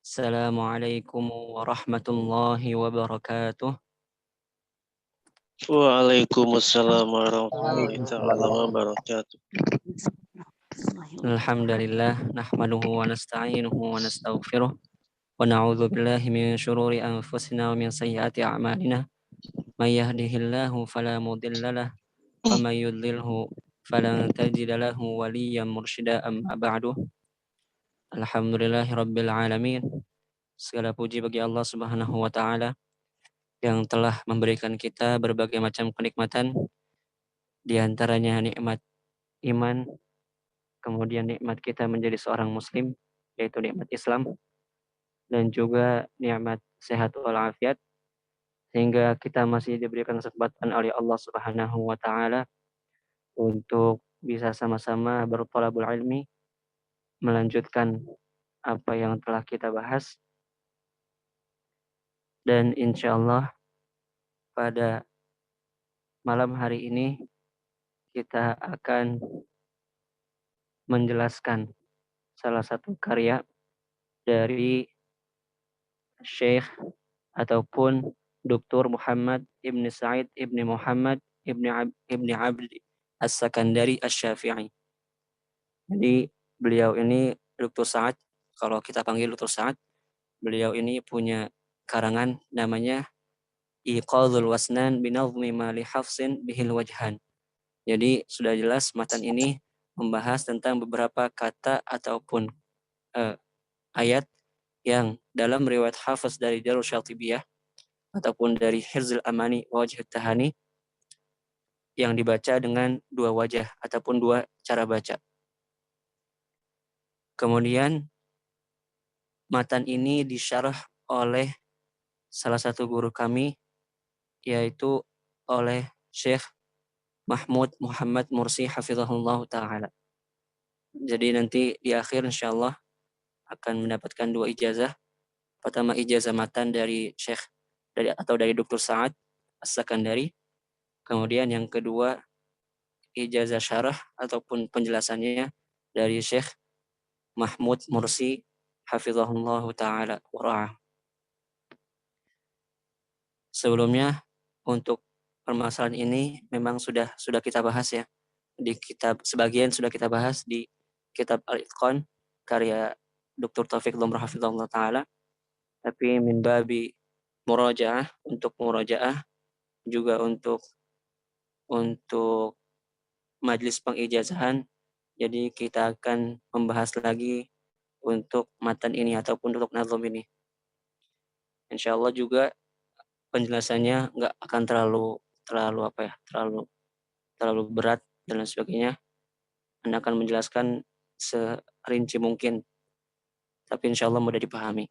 Assalamualaikum warahmatullahi wabarakatuh. Waalaikumsalam warahmatullahi taala Waalaikumsalam. wabarakatuh. Alhamdulillah nahmaduhu wa nasta'inuhu wa nastaghfiruh wa na'udzu billahi min syururi anfusina wa min sayyiati a'malina. May yahdihillahu fala mudilla lahu wa may yudlilhu falan tajida lahu waliyyan mursyida amma ba'du. Alhamdulillahi rabbil alamin. Segala puji bagi Allah Subhanahu wa taala yang telah memberikan kita berbagai macam kenikmatan, di antaranya nikmat iman, kemudian nikmat kita menjadi seorang muslim, yaitu nikmat Islam, dan juga nikmat sehat walafiat, sehingga kita masih diberikan kesempatan oleh Allah Subhanahu wa taala untuk bisa sama-sama berthalabul ilmi, melanjutkan apa yang telah kita bahas, dan insya Allah pada malam hari ini kita akan menjelaskan salah satu karya dari Syekh ataupun Dr. Muhammad Ibn Sa'id Ibn Muhammad Ibn Abd As-Sakandari Asy-Syafi'i. Jadi beliau ini Dr. Sa'ad, kalau kita panggil Dr. Sa'ad, beliau ini punya karangan namanya Iqadhul Wasnan binazmi ma li hafsin bihil wajhan. Jadi sudah jelas matan ini membahas tentang beberapa kata ataupun ayat yang dalam riwayat Hafiz dari Darul Syatibiyah ataupun dari Hirzul Amani wa Wajh Tahani yang dibaca dengan dua wajah ataupun dua cara baca. Kemudian matan ini disyarah oleh salah satu guru kami, yaitu oleh Syekh Mahmud Muhammad Mursi hafizahullah ta'ala. Jadi nanti di akhir insyaallah akan mendapatkan dua ijazah. Pertama ijazah matan dari Syekh dari Dr. Sa'ad As-Sakandari. Kemudian yang kedua ijazah syarah ataupun penjelasannya dari Syekh Mahmud Mursi hafizahullah ta'ala wa. Sebelumnya untuk permasalahan ini memang sudah kita bahas ya. Di kitab sebagian sudah kita bahas di kitab Al-Itqan karya Dr. Taufik Lumrah hafizahullah ta'ala. Tapi min babi murajaah, untuk murajaah juga untuk majlis pengijazahan. Jadi kita akan membahas lagi untuk matan ini ataupun untuk nazm ini. Insya Allah juga penjelasannya nggak akan terlalu berat dan lain sebagainya. Anda akan menjelaskan serinci mungkin, tapi insya Allah mudah dipahami.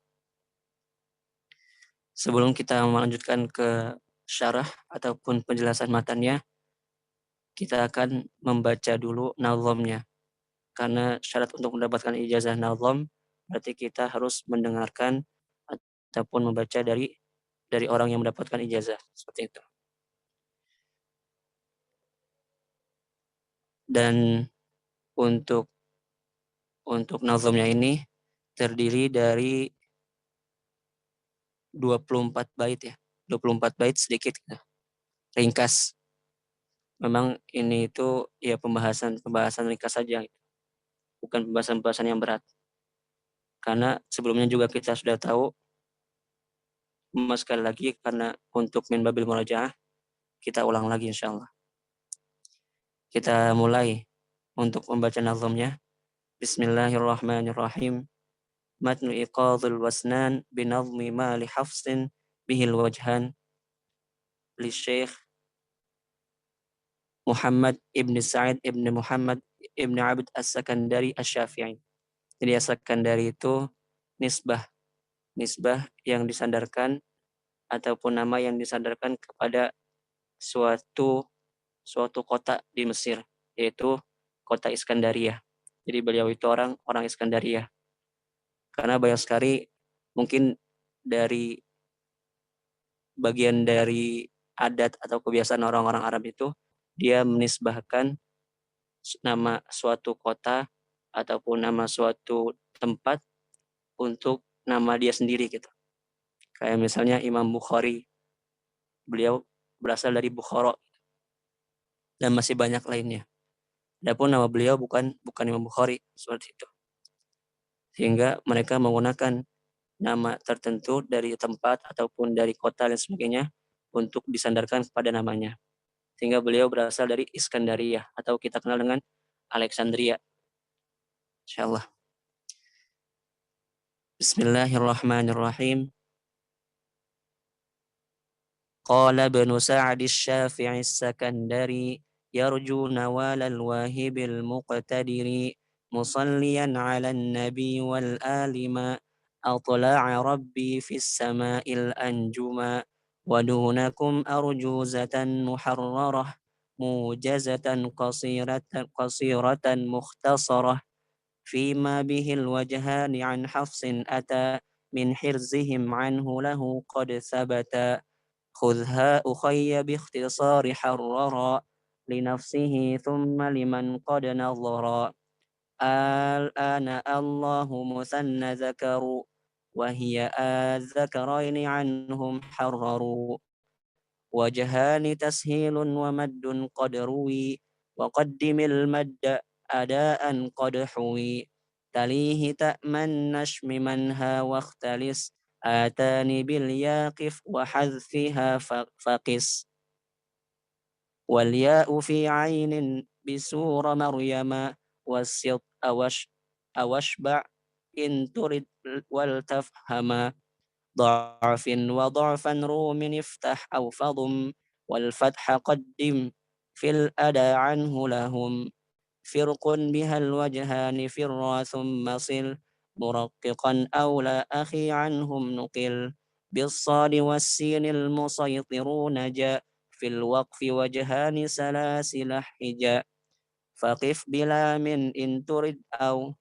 Sebelum kita melanjutkan ke syarah ataupun penjelasan matannya, kita akan membaca dulu nazamnya. Karena syarat untuk mendapatkan ijazah nazam berarti kita harus mendengarkan ataupun membaca dari orang yang mendapatkan ijazah, seperti itu. Dan untuk nazamnya ini terdiri dari 24 bait ya. 24 bait sedikit gitu. Ringkas. Memang ini itu ya pembahasan ringkas saja. Bukan pembahasan yang berat. Karena sebelumnya juga kita sudah tahu, sekali lagi karena untuk min babil murajaah kita ulang lagi insyaallah. Kita mulai untuk membaca nazamnya. Bismillahirrahmanirrahim. Matnu iqadhul wasnan binazmi ma li hafsin bihil wajhan li Syekh Muhammad Ibn Sa'id Ibn Muhammad Ibn Abd As-Sakandari Asy-Syafi'i. Jadi As-Sakandari itu nisbah yang disandarkan ataupun nama yang disandarkan kepada suatu kota di Mesir, yaitu kota Iskandaria. Jadi beliau itu orang Iskandaria. Karena banyak sekali mungkin dari bagian dari adat atau kebiasaan orang-orang Arab itu, dia menisbahkan nama suatu kota ataupun nama suatu tempat untuk nama dia sendiri gitu. Kayak misalnya Imam Bukhari, beliau berasal dari Bukhara dan masih banyak lainnya. Adapun nama beliau bukan Imam Bukhari seperti itu. Sehingga mereka menggunakan nama tertentu dari tempat ataupun dari kota dan sebagainya untuk disandarkan kepada namanya. Sehingga beliau berasal dari Iskandaria atau kita kenal dengan Alexandria. Insyaallah. Bismillahirrahmanirrahim. قال ابن سعد الشافعي السكندري يرجو نوال الواهب المقتدر مصليا على النبي والآل ما أطلع ربي في السماء الأنجما ودونكم أرجوزة محررة موجزة قصيرة مختصرة فيما به الوجهان عن حفص أتى من حرزهم عنه له قد ثبتا خذها أخي باختصار حررا لنفسه ثم لمن قد نظرا الآن الله مثنى ذكر وهي الذكرين عنهم حرروا وجهان تسهيل ومد قد روي وقدم المد أداء قد حوي تليه تأمن نشم منها واختلس آتاني بالياقف وحذفها فقس والياء في عين بسور مريم والسط أوشبع إن ترد ولتفهما ضعف وضعفا روم افتح أو فضم والفتح قدم في الأدى عنه لهم فرق بها الوجهان فر ثم صل مرققا أولى أخي عنهم نقل بالصاد والسين المسيطرون جاء في الوقف وجهان سلاسل حجا فقف بلا من إن ترد أو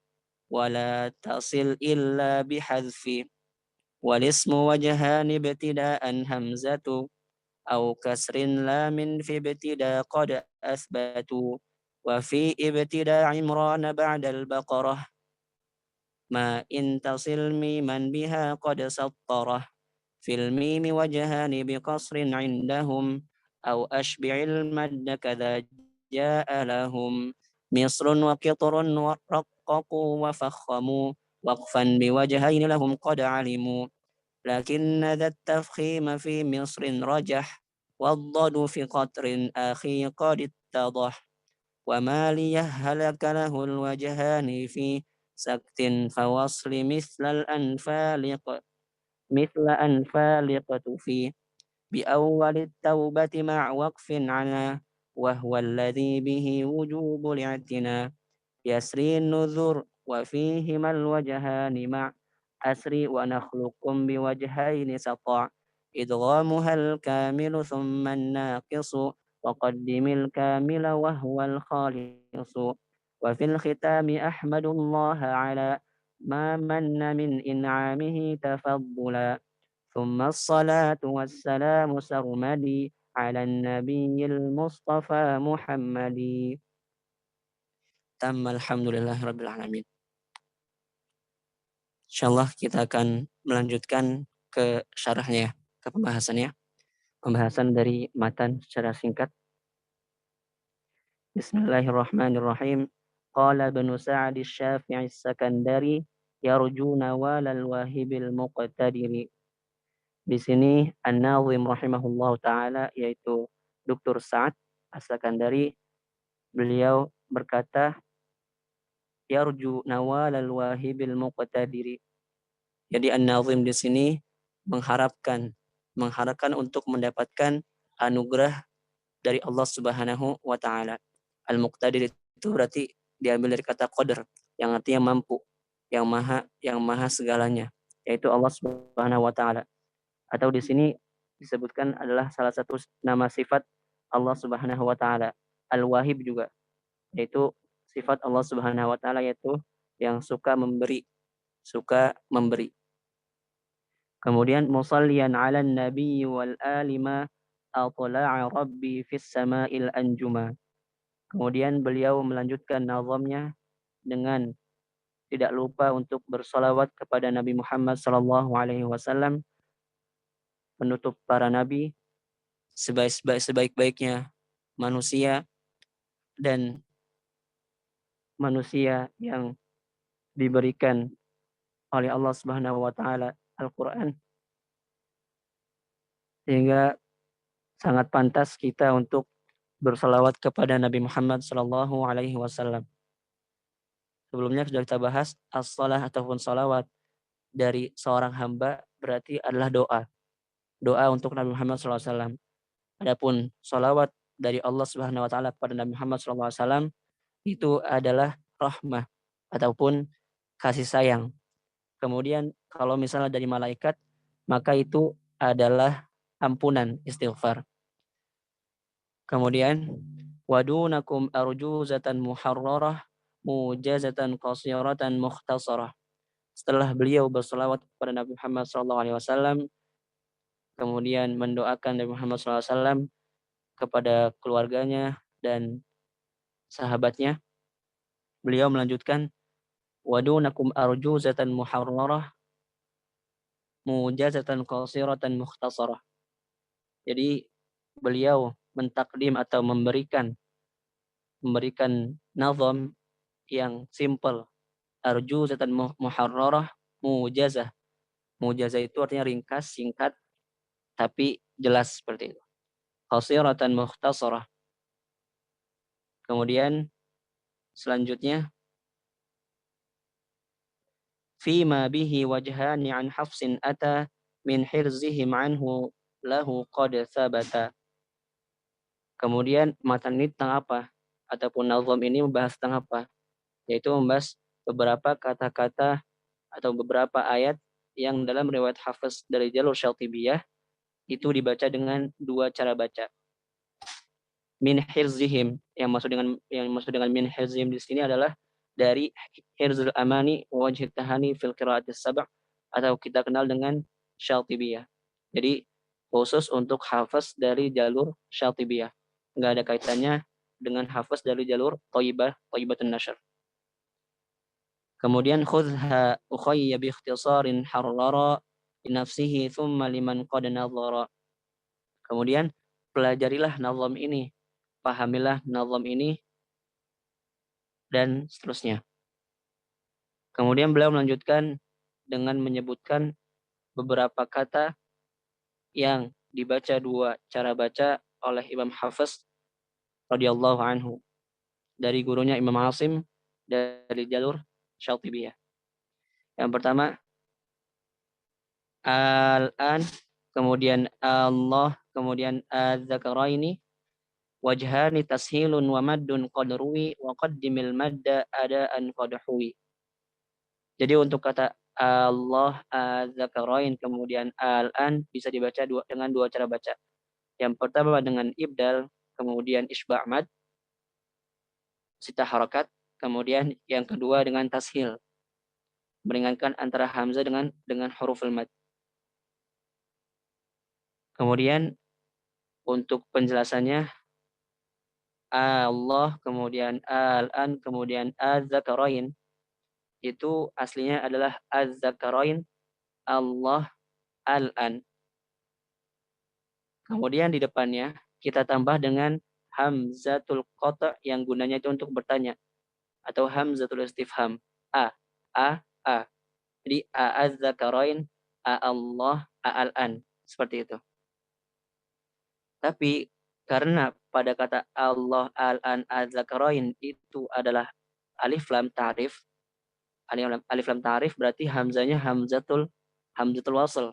ولا تصل إلا بحذف والاسم وجهان ابتداء همزة أو كسر لام في ابتداء قد أثبتوا وفي ابتداء عمران بعد البقرة ما إن تصل ميما بها قد سطره في الميم وجهان بقصر عندهم أو أشبع المد كذا جاء لهم مصر وقطر ورققوا وفخموا وقفا بوجهين لهم قد علموا لكن ذا التفخيم في مصر رجح والضد في قطر أخي قد اتضح وما ليهلك له الوجهان في سكت فوصل مثل أنفالقة في بأول التوبة مع وقف عنا وهو الذي به وجوب الاعتناء يسري النذر وفيهما الوجهان مع أسري ونخلقكم بوجهين سطع إدغامها الكامل ثم الناقص وقدم الكامل وهو الخالص وفي الختام أحمد الله على ما من إنعامه تفضلا ثم الصلاة والسلام سرمدي على النبي المصطفى محمد تم الحمد لله رب العالمين. Insyaallah kita akan melanjutkan ke syarahnya, ke pembahasannya. Pembahasan dari matan secara singkat. Bismillahirrahmanirrahim. Qala Ibnu Sa'd Asy-Syafi'i As-Sakandari yarju nawal al-wahibil muqtadiri. Di sini An-Nazim rahimahullah taala yaitu Dr. Sa'ad As-Sakandari beliau berkata yarju nawal al-wahibil muqtadiri. Jadi An-Nazim di sini mengharapkan untuk mendapatkan anugerah dari Allah Subhanahu wa taala. Al-Muqtadir itu berarti diambil dari kata qadar yang artinya mampu, yang maha segalanya, yaitu Allah Subhanahu wa taala. Atau di sini disebutkan adalah salah satu nama sifat Allah Subhanahu wa taala. Al-Wahib juga, yaitu sifat Allah Subhanahu wa taala yaitu yang suka memberi. Kemudian musalliyan 'alan nabi wal ali ma atla'a rabbi fis sama'il anjuma. Kemudian beliau melanjutkan nazamnya dengan tidak lupa untuk bersolawat kepada Nabi Muhammad SAW, penutup para nabi, sebaik-baiknya manusia dan manusia yang diberikan oleh Allah Subhanahu wa taala Al-Qur'an, sehingga sangat pantas kita untuk bersalawat kepada Nabi Muhammad SAW. Sebelumnya sudah kita bahas as-salah ataupun salawat dari seorang hamba berarti adalah doa. Doa untuk Nabi Muhammad SAW. Adapun salawat dari Allah Subhanahu wa taala kepada Nabi Muhammad SAW itu adalah rahmah ataupun kasih sayang. Kemudian kalau misalnya dari malaikat, maka itu adalah ampunan, istighfar. Kemudian wadunakum arjuzatan muharrarah mujazatan qasiratan mukhtasarah. Setelah beliau berselawat kepada Nabi Muhammad SAW, kemudian mendoakan Nabi Muhammad SAW kepada keluarganya dan sahabatnya, beliau melanjutkan wadunakum arjuzatan muharrarah mujazatan qasiratan mukhtasarah. Jadi beliau mentakdim atau memberikan nazam yang simple, arjuzatan muharrarah mujazah. Mujazah itu artinya ringkas, singkat, tapi jelas seperti itu. Qasiratan mukhtasarah. Kemudian selanjutnya fima bihi wajhani an hafsin ata min hirzihim anhu lahu qad thabata. Kemudian matan ini tentang apa? Ataupun nazam ini membahas tentang apa? Yaitu membahas beberapa kata-kata atau beberapa ayat yang dalam riwayat Hafiz dari jalur Syatibiyah itu dibaca dengan dua cara baca. Min hirzihim, yang maksud dengan min hirzihim di sini adalah dari hirzul amani wajh tahani fil qiraatis sab' atau kita kenal dengan Syatibiyah. Jadi khusus untuk Hafiz dari jalur Syatibiyah. Enggak ada kaitannya dengan Hafiz dari jalur Thayyibatun Nashr. Kemudian khudha ukhayya bi ikhtisarin harrara li nafsihi thumma liman qad nadhara. Kemudian pelajarilah nazam ini, pahamilah nazam ini dan seterusnya. Kemudian beliau melanjutkan dengan menyebutkan beberapa kata yang dibaca dua cara baca oleh Imam Hafiz radhiyallahu anhu dari gurunya Imam Asim dari jalur Syatibiyah. Yang pertama al-an, kemudian Allah, kemudian az-zakaraini, wajhani tashilun wa maddun qad ruwi wa qaddimil madda adaan qad huwi. Jadi untuk kata Allah, az-zakarain, kemudian al-an bisa dibaca dengan dua cara baca. Yang pertama dengan ibdal, kemudian isba' mad, sita harakat, kemudian yang kedua dengan tashil, meringankan antara hamzah dengan huruf al-mad. Kemudian untuk penjelasannya Allah, kemudian al-an, kemudian az-zakarain, itu aslinya adalah az-zakarain, Allah, al-an. Kemudian di depannya kita tambah dengan hamzatul qata' yang gunanya itu untuk bertanya, atau hamzatul istifham, a, a. Jadi a az-zakarain, a Allah, a al-an, seperti itu. Tapi karena pada kata Allah, al-an, az-zakarain itu adalah alif lam ta'rif. Alif lam ta'rif berarti hamzanya hamzatul wasl.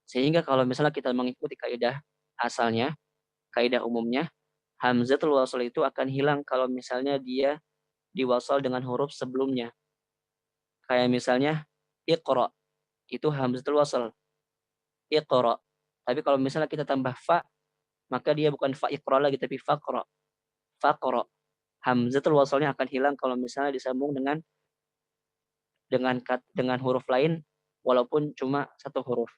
Sehingga kalau misalnya kita mengikuti kaidah asalnya, kaidah umumnya, hamzatul wasl itu akan hilang kalau misalnya dia diwasal dengan huruf sebelumnya. Kayak misalnya iqra, itu hamzatul wasl. Iqra. Tapi kalau misalnya kita tambah fa, maka dia bukan fa iqra lagi tapi faqra. Faqra. Hamzatul wasalnya akan hilang kalau misalnya disambung dengan huruf lain walaupun cuma satu huruf.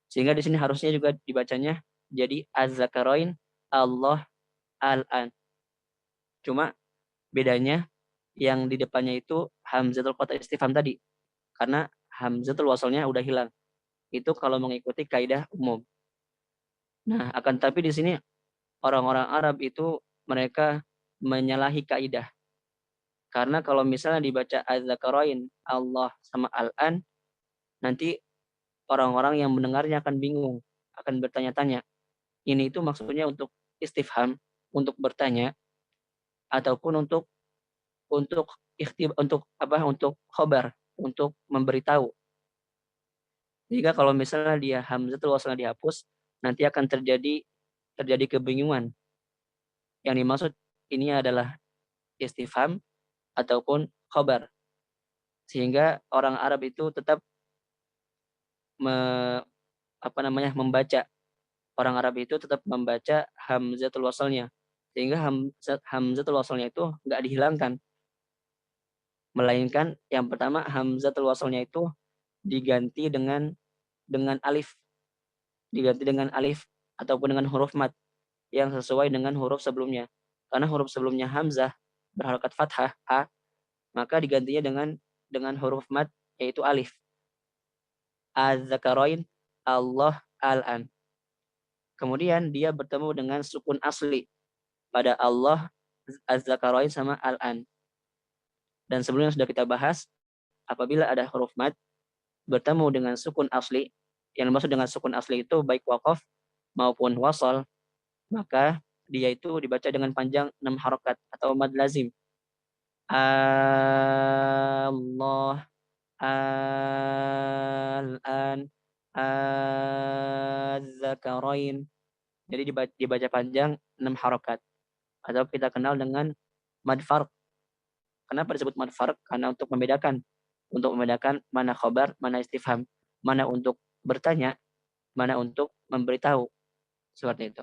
Sehingga di sini harusnya juga dibacanya jadi az-zakarain, Allah, al-an. Cuma bedanya yang di depannya itu hamzatul qat'i istifham tadi, karena hamzatul wasalnya udah hilang. Itu kalau mengikuti kaidah umum. Nah, akan tapi di sini orang-orang Arab itu mereka menyalahi kaidah. Karena kalau misalnya dibaca az-zakarain Allah sama al-an, nanti orang-orang yang mendengarnya akan bingung, akan bertanya-tanya. Ini itu maksudnya untuk istifham, untuk bertanya ataupun untuk apa? Untuk khobar, untuk memberitahu. Jika kalau misalnya dia hamzatul wasalnya dihapus, nanti akan terjadi kebingungan. Yang dimaksud ini adalah istifham ataupun khobar. Sehingga orang Arab itu tetap me, membaca. Orang Arab itu tetap membaca hamzatul wasalnya. Sehingga hamzatul wasalnya itu nggak dihilangkan. Melainkan yang pertama hamzatul wasalnya itu diganti dengan alif. Diganti dengan alif ataupun dengan huruf mat yang sesuai dengan huruf sebelumnya. Karena huruf sebelumnya hamzah berharakat fathah a, maka digantinya dengan huruf mat yaitu alif. Az-zakarain Allah al-an. Kemudian dia bertemu dengan sukun asli pada Allah az-zakarain sama al-an. Dan sebelumnya sudah kita bahas, apabila ada huruf mat bertemu dengan sukun asli, yang dimaksud dengan sukun asli itu baik waqaf maupun wasal, maka dia itu dibaca dengan panjang 6 harokat atau mad lazim. Allah al-an az-zakarain. Jadi dibaca panjang 6 harokat. Atau kita kenal dengan mad farq. Kenapa disebut mad farq? Karena untuk membedakan mana khobar, mana istifham, mana untuk bertanya, mana untuk memberitahu. Seperti itu.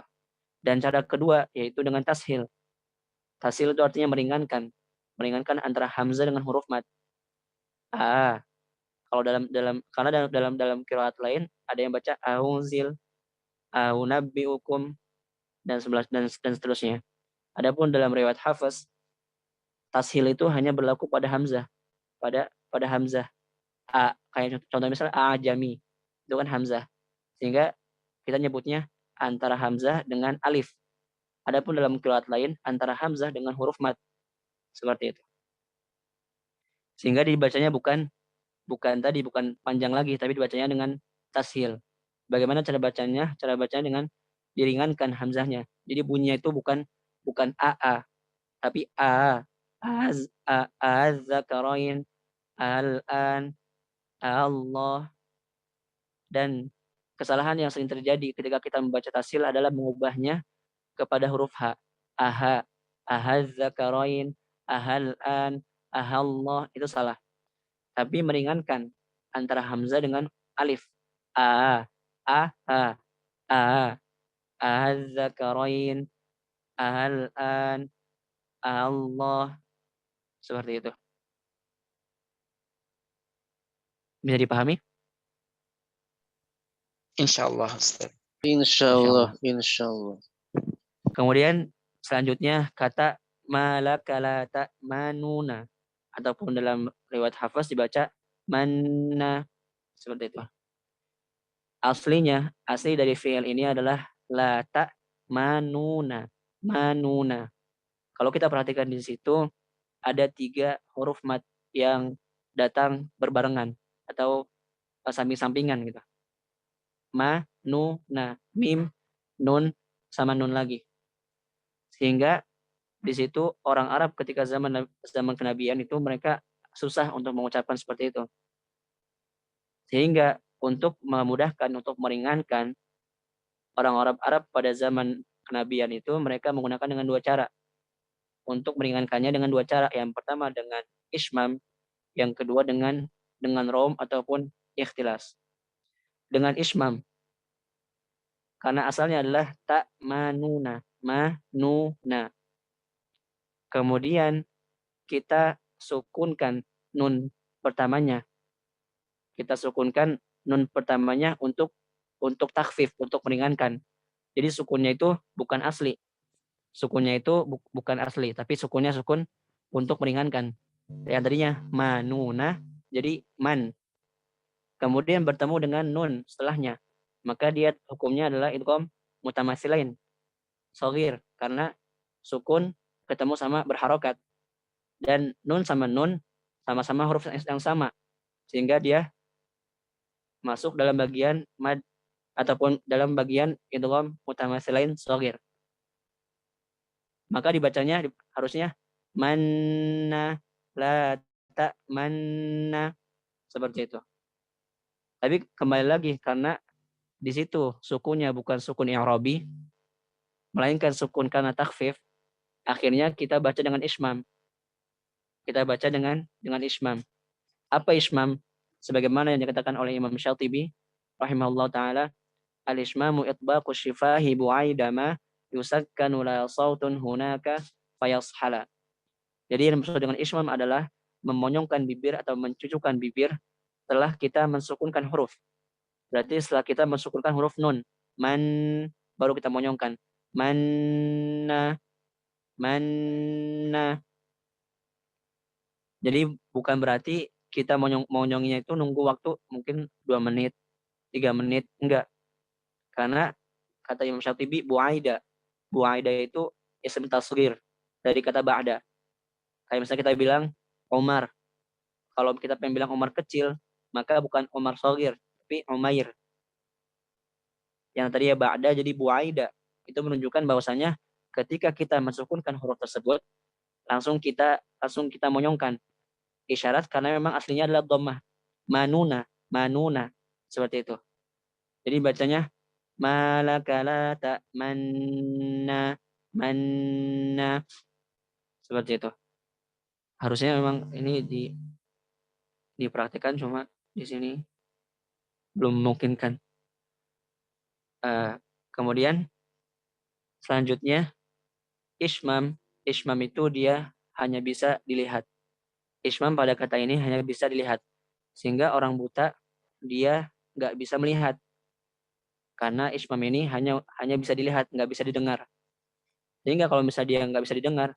Dan cara kedua yaitu dengan tashil. Tashil itu artinya meringankan antara hamzah dengan huruf mat. Kalau dalam qiraat lain ada yang baca aunzil, aunabbiukum dan seterusnya. Adapun dalam riwayat Hafiz, tashil itu hanya berlaku pada hamzah, pada hamzah. Kayak contoh misalnya ajami, itu kan hamzah. Sehingga kita nyebutnya antara hamzah dengan alif. Adapun dalam qiraat lain antara hamzah dengan huruf mat. Seperti itu. Sehingga dibacanya bukan panjang lagi, tapi dibacanya dengan tashil. Bagaimana cara bacanya? Cara bacanya dengan diringankan hamzahnya. Jadi bunyinya itu bukan a, tapi a. Az-zakarain, al-an, Allah. Dan kesalahan yang sering terjadi ketika kita membaca tashil adalah mengubahnya kepada huruf h. Aha, ahaz-zakarain, ahal-an, ahallah, itu salah. Tapi meringankan antara hamzah dengan alif. A, a, az-zakarain, al-an, Allah. Seperti itu. Bisa dipahami? Insyaallah Ustaz. Insyaallah, insyaallah. Kemudian selanjutnya kata malakala ta'manuna ataupun dalam riwayat Hafs dibaca manna, seperti itu. Asli dari fi'il ini adalah la ta'manuna, manuna. Kalau kita perhatikan di situ ada 3 huruf mat yang datang berbarengan atau samping-sampingan gitu. Ma, nu, na, mim, nun, sama nun lagi. Sehingga di situ orang Arab ketika zaman kenabian itu mereka susah untuk mengucapkan seperti itu. Sehingga untuk memudahkan, untuk meringankan orang-orang Arab pada zaman kenabian itu mereka menggunakan dengan 2 cara. Untuk meringankannya dengan 2 cara. Yang pertama dengan ismam, yang kedua dengan rom ataupun ikhtilas. Dengan ismam, karena asalnya adalah ta'manuna, manuna. Kemudian kita sukunkan nun pertamanya. Kita sukunkan nun pertamanya untuk takhfif, untuk meringankan. Jadi sukunnya itu bukan asli. Sukunnya itu bukan asli, tapi sukunnya sukun untuk meringankan. Yang tadinya manuna jadi man. Kemudian bertemu dengan nun setelahnya. Maka dia hukumnya adalah idgham mutamatsilain, shaghir, karena sukun ketemu sama berharokat. Dan nun sama nun sama-sama huruf yang sama. Sehingga dia masuk dalam bagian mad ataupun dalam bagian idgham mutamatsilain shaghir. Maka dibacanya harusnya manna la ta manna, seperti itu. Tapi kembali lagi karena di situ sukunnya bukan sukun i'rabi melainkan sukun karena takhfif, akhirnya kita baca dengan ismam. Kita baca dengan ismam. Apa ismam? Sebagaimana yang dikatakan oleh Imam Syatibi rahimahullah taala, al-ismamu itbaqu syifahi bu'aidama yusakkanu la sautun hunaka fayashala. Jadi yang dimaksud dengan ismam adalah memonyongkan bibir atau mencucukkan bibir setelah kita mensukunkan huruf. Berarti setelah kita mensukunkan huruf nun, man, baru kita monyongkan. Manna, manna. Jadi bukan berarti kita monyongnya itu nunggu waktu mungkin 2 menit, 3 menit, enggak. Karena kata Imam Syatibi, bu'aida. Bu'aida itu ism tasghir dari kata ba'da. Kayak misalnya kita bilang Omar. Kalau kita pengen bilang Omar kecil, maka bukan Omar shagir, tapi Umair. Yang tadi ya ba'da jadi bu'aida. Itu menunjukkan bahwasanya ketika kita mensukunkan huruf tersebut, langsung kita monyongkan. Isyarat karena memang aslinya adalah dhammah. Manuna, manuna. Seperti itu. Jadi bacanya malakala ta'manna, manna. Seperti itu. Harusnya memang ini dipraktikkan, cuma di sini belum memungkinkan. Kemudian selanjutnya ismam. Ismam itu dia hanya bisa dilihat. Ismam pada kata ini hanya bisa dilihat. Sehingga orang buta dia nggak bisa melihat. Karena ismam ini hanya bisa dilihat, nggak bisa didengar. Sehingga kalau misalnya dia nggak bisa didengar,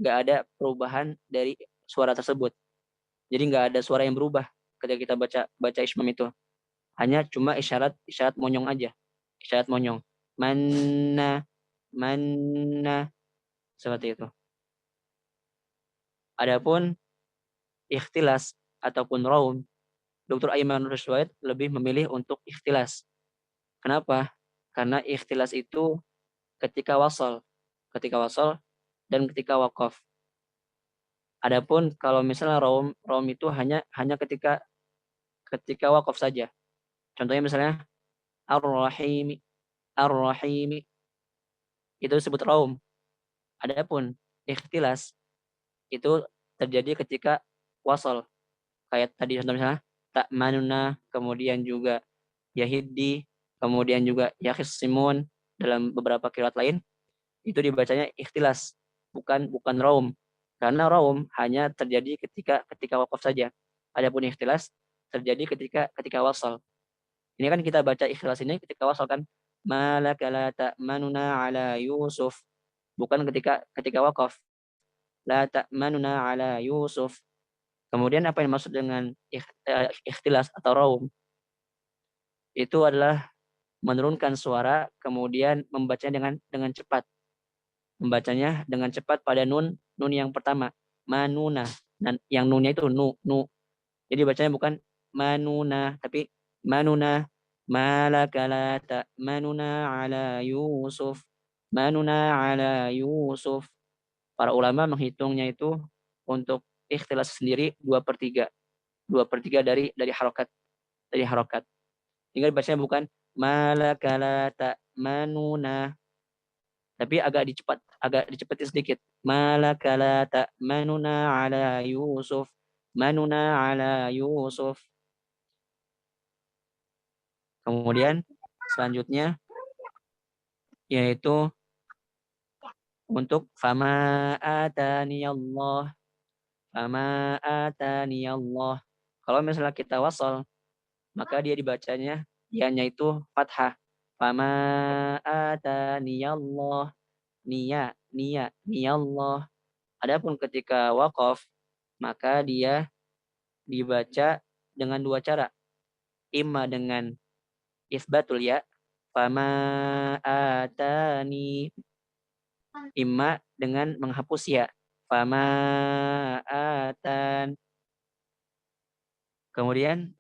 nggak ada perubahan dari suara tersebut. Jadi nggak ada suara yang berubah ketika kita baca ismam itu. Hanya cuma isyarat monyong aja. Isyarat monyong. Manna, manna, seperti itu. Adapun ikhtilas ataupun raum, Dr. Aiman Ruswaid lebih memilih untuk ikhtilas. Kenapa? Karena ikhtilas itu ketika wasal dan ketika waqaf. Adapun kalau misalnya raum itu hanya ketika waqaf saja. Contohnya misalnya ar-rahimi, ar-rahimi, itu disebut raum. Adapun ikhtilas itu terjadi ketika wasal. Kayak tadi contoh misalnya ta'manuna, kemudian juga yahiddi, kemudian juga yakhisimun, dalam beberapa qiraat lain itu dibacanya ikhtilas, bukan raum. Karena raum hanya terjadi ketika waqaf saja. Adapun ikhtilas terjadi ketika wasal. Ini kan kita baca ikhtilas ini ketika wasal kan, malaka la ta'manuna ala Yusuf, bukan ketika waqaf. La ta'manuna ala Yusuf. Kemudian apa yang dimaksud dengan ikhtilas atau raum? Itu adalah menurunkan suara kemudian membacanya dengan cepat. Membacanya dengan cepat pada nun yang pertama, manuna. Dan yang nunnya itu nu. Jadi bacanya bukan manuna tapi manuna. Malaka la ta'manuna ala Yusuf. Manuna ala Yusuf. Para ulama menghitungnya itu untuk ikhtilas sendiri 2/3. 2/3 dari harokat. Tinggal bacanya bukan malaka la ta'manuna, tapi agak dicepetin sedikit. Malaka la ta'manuna ala Yusuf. Manuna ala Yusuf. Kemudian selanjutnya yaitu untuk fama ataniyallah. Fama ataniyallah. Kalau misalnya kita wasal, maka dia dibacanya ianya itu fathah. Fama ataniyallah. Niyallah. Adapun ketika waqaf, maka dia dibaca dengan dua cara. Imma dengan isbatul ya, fama atani. Imma dengan menghapus ya, fama atan. Kemudian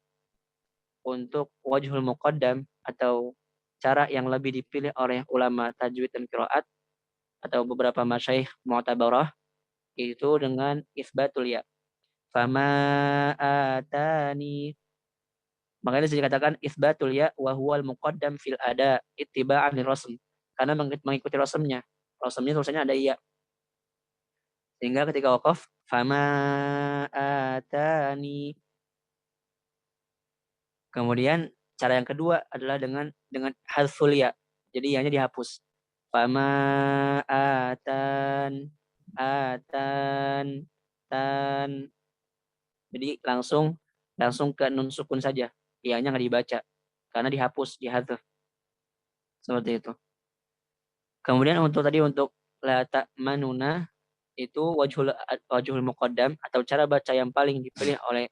untuk wajhul muqaddam atau cara yang lebih dipilih oleh ulama tajwid dan qiraat atau beberapa masyayikh mu'tabarah itu dengan isbatul ya. Fama atani. Makanya disini dikatakan isbatul ya wa huwal muqaddam fil ada ittiba'an lirasm. Karena mengikuti rasamnya. Rasamnya tulisannya ada iya. Sehingga ketika waqaf fama atani. Kemudian cara yang kedua adalah dengan hadful ya. Jadi ianya dihapus. Fama atan atan tan. Jadi langsung langsung ke nun sukun saja. Ianya nggak dibaca karena dihapus, dihadzaf. Seperti itu. Kemudian untuk la ta'manuna itu wajhul muqaddam atau cara baca yang paling dipilih oleh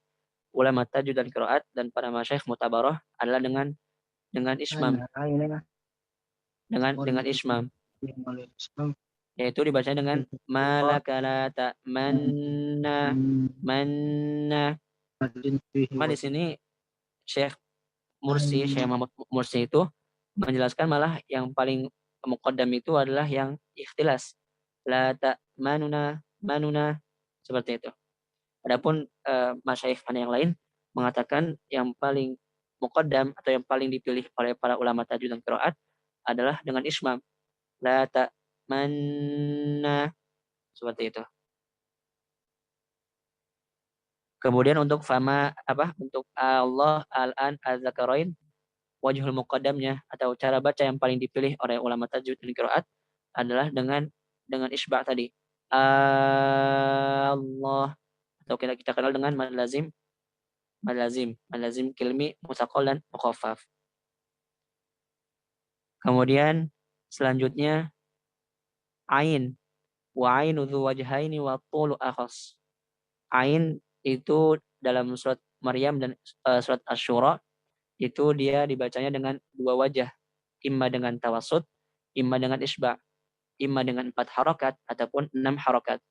ulama tajwid dan qiraat dan para masyayikh mutabarah adalah dengan ismam, dengan ismam, yaitu dibaca dengan malaka la ta'manna manna. Cuma di sini Syekh Syekh Muhammad Mursi itu menjelaskan malah yang paling muqaddam itu adalah yang ikhtilas. La ta'manuna manuna seperti itu. Adapun masyayikh yang lain mengatakan yang paling muqaddam atau yang paling dipilih oleh para ulama tajwid dan qiraat adalah dengan ismam. La ta'manna seperti itu. Kemudian untuk untuk Allah al-an az-zakarain wajhul muqaddamnya atau cara baca yang paling dipilih oleh ulama tajwid dan qiraat adalah dengan isba' tadi. Allah atau kita kenal dengan mad lazim kilmi mutsaqal dan mukhaffaf. Kemudian selanjutnya ain wa ainu dzu wajhaini wa tulu akhas. Ain itu dalam surat Maryam dan surat Asy-Syura itu dia dibacanya dengan dua wajah, imma dengan tawassut, imma dengan isba', imma dengan 4 harokat ataupun 6 harokat.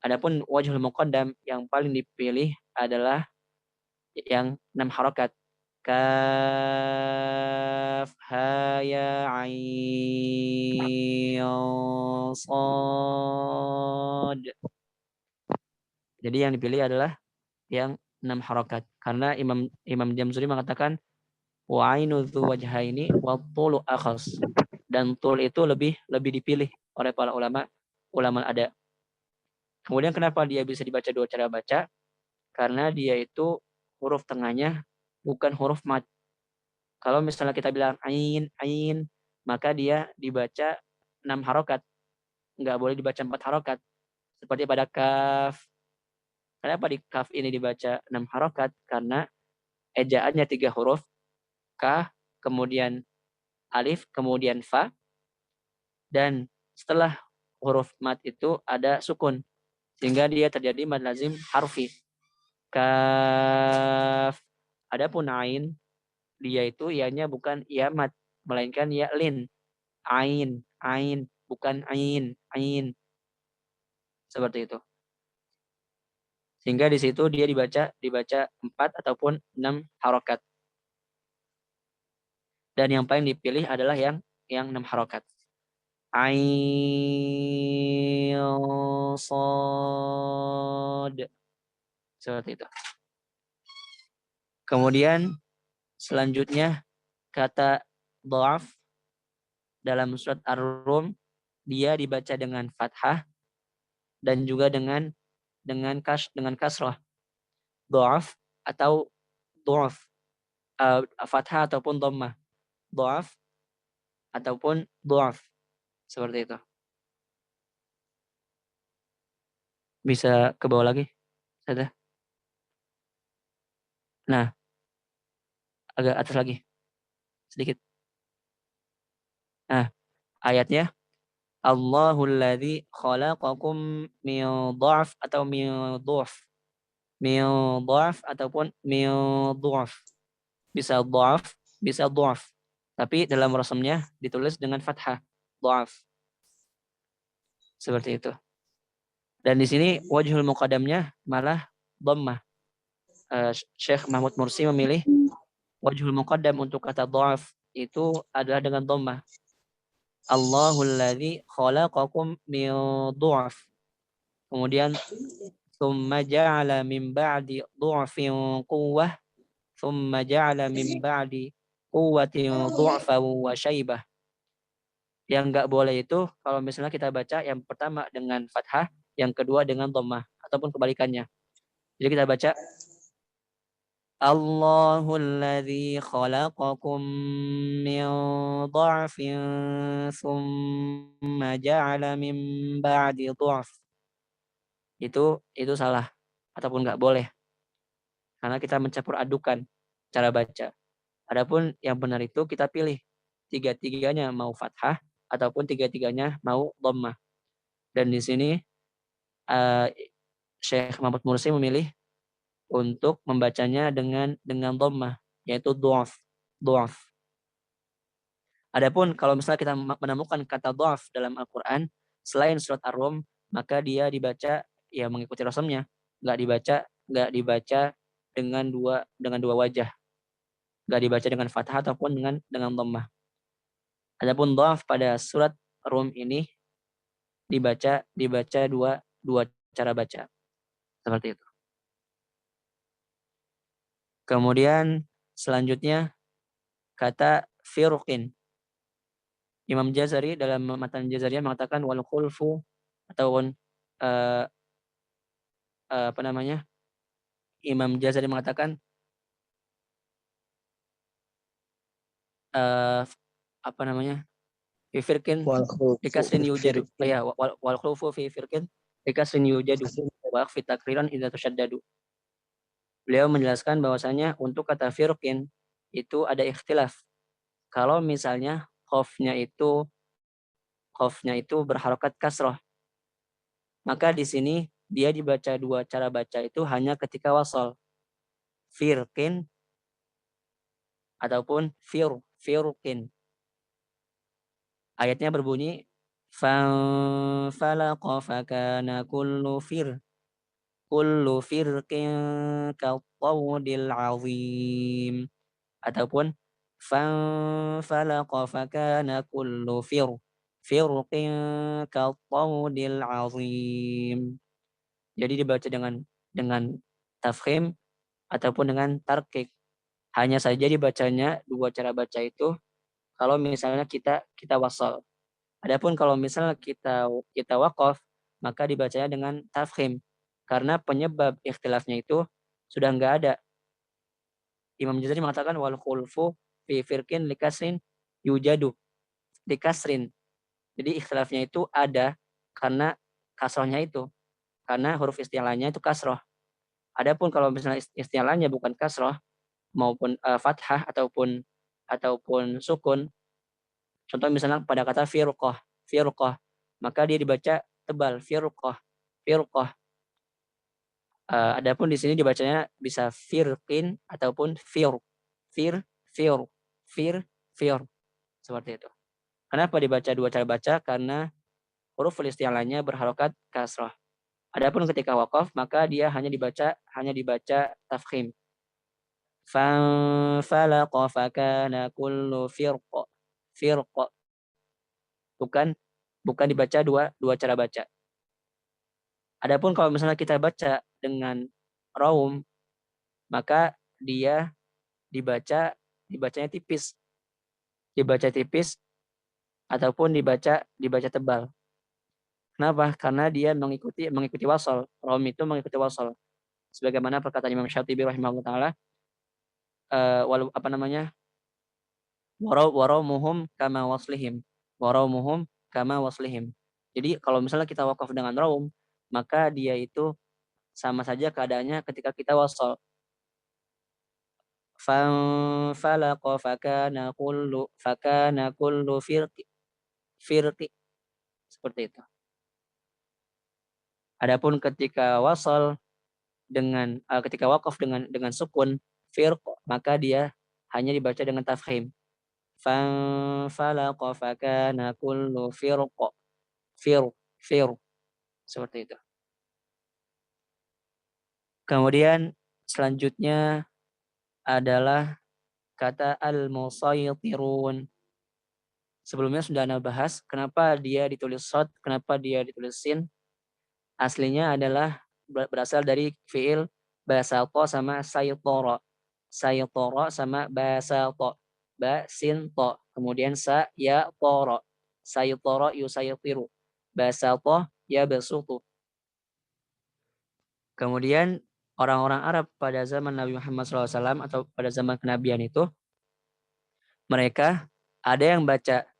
Adapun wajhul muqaddam yang paling dipilih adalah yang 6 harokat. Kaf ha ya ain sad. Jadi yang dipilih adalah yang 6 harokat karena Imam Jamzuri mengatakan wa ainu dzu wajhaini wa tulu akhas. Dan tul itu lebih dipilih oleh para ulama ada. Kemudian kenapa dia bisa dibaca dua cara baca? Karena dia itu huruf tengahnya bukan huruf mad. Kalau misalnya kita bilang ain, maka dia dibaca 6 harokat. Nggak boleh dibaca 4 harokat. Seperti pada kaf. Kenapa di kaf ini dibaca 6 harokat? Karena ejaannya 3 huruf. Ka, kemudian alif, kemudian fa. Dan setelah huruf mad itu ada sukun. Sehingga dia terjadi mad lazim harfi. Kaf. Adapun ain, dia itu ianya bukan ia mad, melainkan ia lin. Ain, bukan ain. Seperti itu. Sehingga di situ dia dibaca 4 ataupun 6 harokat. Dan yang paling dipilih adalah yang 6 harokat. Ain sad. Seperti itu. Kemudian selanjutnya kata dha'af dalam surat Ar-Rum dia dibaca dengan fathah dan juga dengan kasrah. Dha'af atau dhu'af. Fathah ataupun dhammah. Dha'af ataupun dhu'af. Seperti itu. Bisa ke bawah lagi? Sudah. Nah, agak atas lagi. Sedikit. Nah, ayatnya Allahul ladzi khalaqakum min dha'f atau min dhuf. Min dha'f ataupun min dhuf. Bisa dha'f, bisa dhuf. Tapi dalam rasamnya ditulis dengan fathah, dha'f. Seperti itu. Dan di sini wajhul muqaddamnya malah dhammah. Syekh Mahmud Mursi memilih wajhul muqaddam untuk kata dha'f itu adalah dengan dhammah. Allahul ladzi khalaqakum min dha'f. Kemudian thumma ja'ala min ba'di dhu'fin quwwah thumma ja'ala min ba'di quwwatin dhu'fan wa syaibah. Yang enggak boleh itu kalau misalnya kita baca yang pertama dengan fathah, yang kedua dengan dhammah ataupun kebalikannya. Jadi kita baca Allahul ladzi khalaqakum min dha'fin thumma ja'ala min ba'di dha'f. Itu salah ataupun enggak boleh. Karena kita mencampur adukan cara baca. Adapun yang benar itu kita pilih tiga-tiganya mau fathah ataupun tiga-tiganya mau dhammah. Dan di sini Syekh Mahmud Mursi memilih untuk membacanya dengan dhammah, yaitu dhu'af. Adapun kalau misalnya kita menemukan kata dhu'af dalam Al-Qur'an selain surat Ar-Rum, maka dia dibaca ya mengikuti rasamnya, enggak dibaca dengan dua wajah. Enggak dibaca dengan fathah ataupun dengan dhammah. Adapun dhu'af pada surat Rum ini dibaca dua cara baca. Seperti itu. Kemudian selanjutnya kata firqin. Imam Jazari dalam matan Jazariyah mengatakan wal khulfu ataupun apa namanya? Imam Jazari mengatakan apa namanya? Fi firqin bikasrin yujadu. Ya, wal khulfu fi firqin bikasrin yujadu wa fi takriran idza tashaddadu. Beliau menjelaskan bahwasanya untuk kata firqin itu ada ikhtilaf. Kalau misalnya khofnya itu berharokat kasroh, maka di sini dia dibaca dua cara baca itu hanya ketika wasol. Firqin ataupun firqin. Ayatnya berbunyi fanfalaqa fakana kullu firqin kattawdil azim. Ataupun fanfalaqa fakana kullu firqin kattawdil azim. Jadi dibaca dengan tafkhim ataupun dengan tarkik. Hanya saja dibacanya dua cara baca itu kalau misalnya kita wasal. Adapun kalau misalnya kita waqaf, maka dibacanya dengan tafkhim. Karena penyebab ikhtilafnya itu sudah enggak ada. Imam Jazari mengatakan wal khulfu fi firqin likasrin yujadu. Likasrin. Jadi ikhtilafnya itu ada karena kasrohnya itu. Karena huruf istilahnya itu kasroh. Adapun kalau misalnya istilahnya bukan kasroh maupun fathah ataupun sukun. Contoh misalnya pada kata firqah, maka dia dibaca tebal firqah. Adapun di sini dibacanya bisa firqin ataupun fir. Seperti itu. Kenapa dibaca dua cara baca? Karena huruf isti'alanya berharokat kasrah. Adapun ketika waqaf maka dia hanya dibaca tafkhim. Fanfalaqa fakana kullu firqa. Bukan dibaca dua cara baca. Adapun kalau misalnya kita baca dengan raum, maka dia dibacanya tipis. Dibaca tipis ataupun dibaca tebal. Kenapa? Karena dia mengikuti wasal. Raum itu mengikuti wasal. Sebagaimana perkataan Imam Syatibi rahimahullah taala, Waraumuhum kama waslihim. Jadi kalau misalnya kita wakaf dengan raum, maka dia itu sama saja keadaannya ketika kita wasal. Fanfalaqa fakana kullu firqi. Seperti itu. Adapun ketika wasal ketika waqaf dengan sukun firq, maka dia hanya dibaca dengan tafkhim. Fanfalaqa fakana kullu firq. Fir, fir, seperti itu. Kemudian selanjutnya adalah kata al-musaytirun. Sebelumnya sudah Anda bahas kenapa dia ditulis shad, kenapa dia ditulis sin. Aslinya adalah berasal dari fiil basata sama saytara. Saytara sama basata. Ba sin ta. Kemudian sa ya tara. Saytara yusaytiru. Basata ya basutu. Kemudian orang-orang Arab pada zaman Nabi Muhammad SAW atau pada zaman kenabian itu, mereka ada yang baca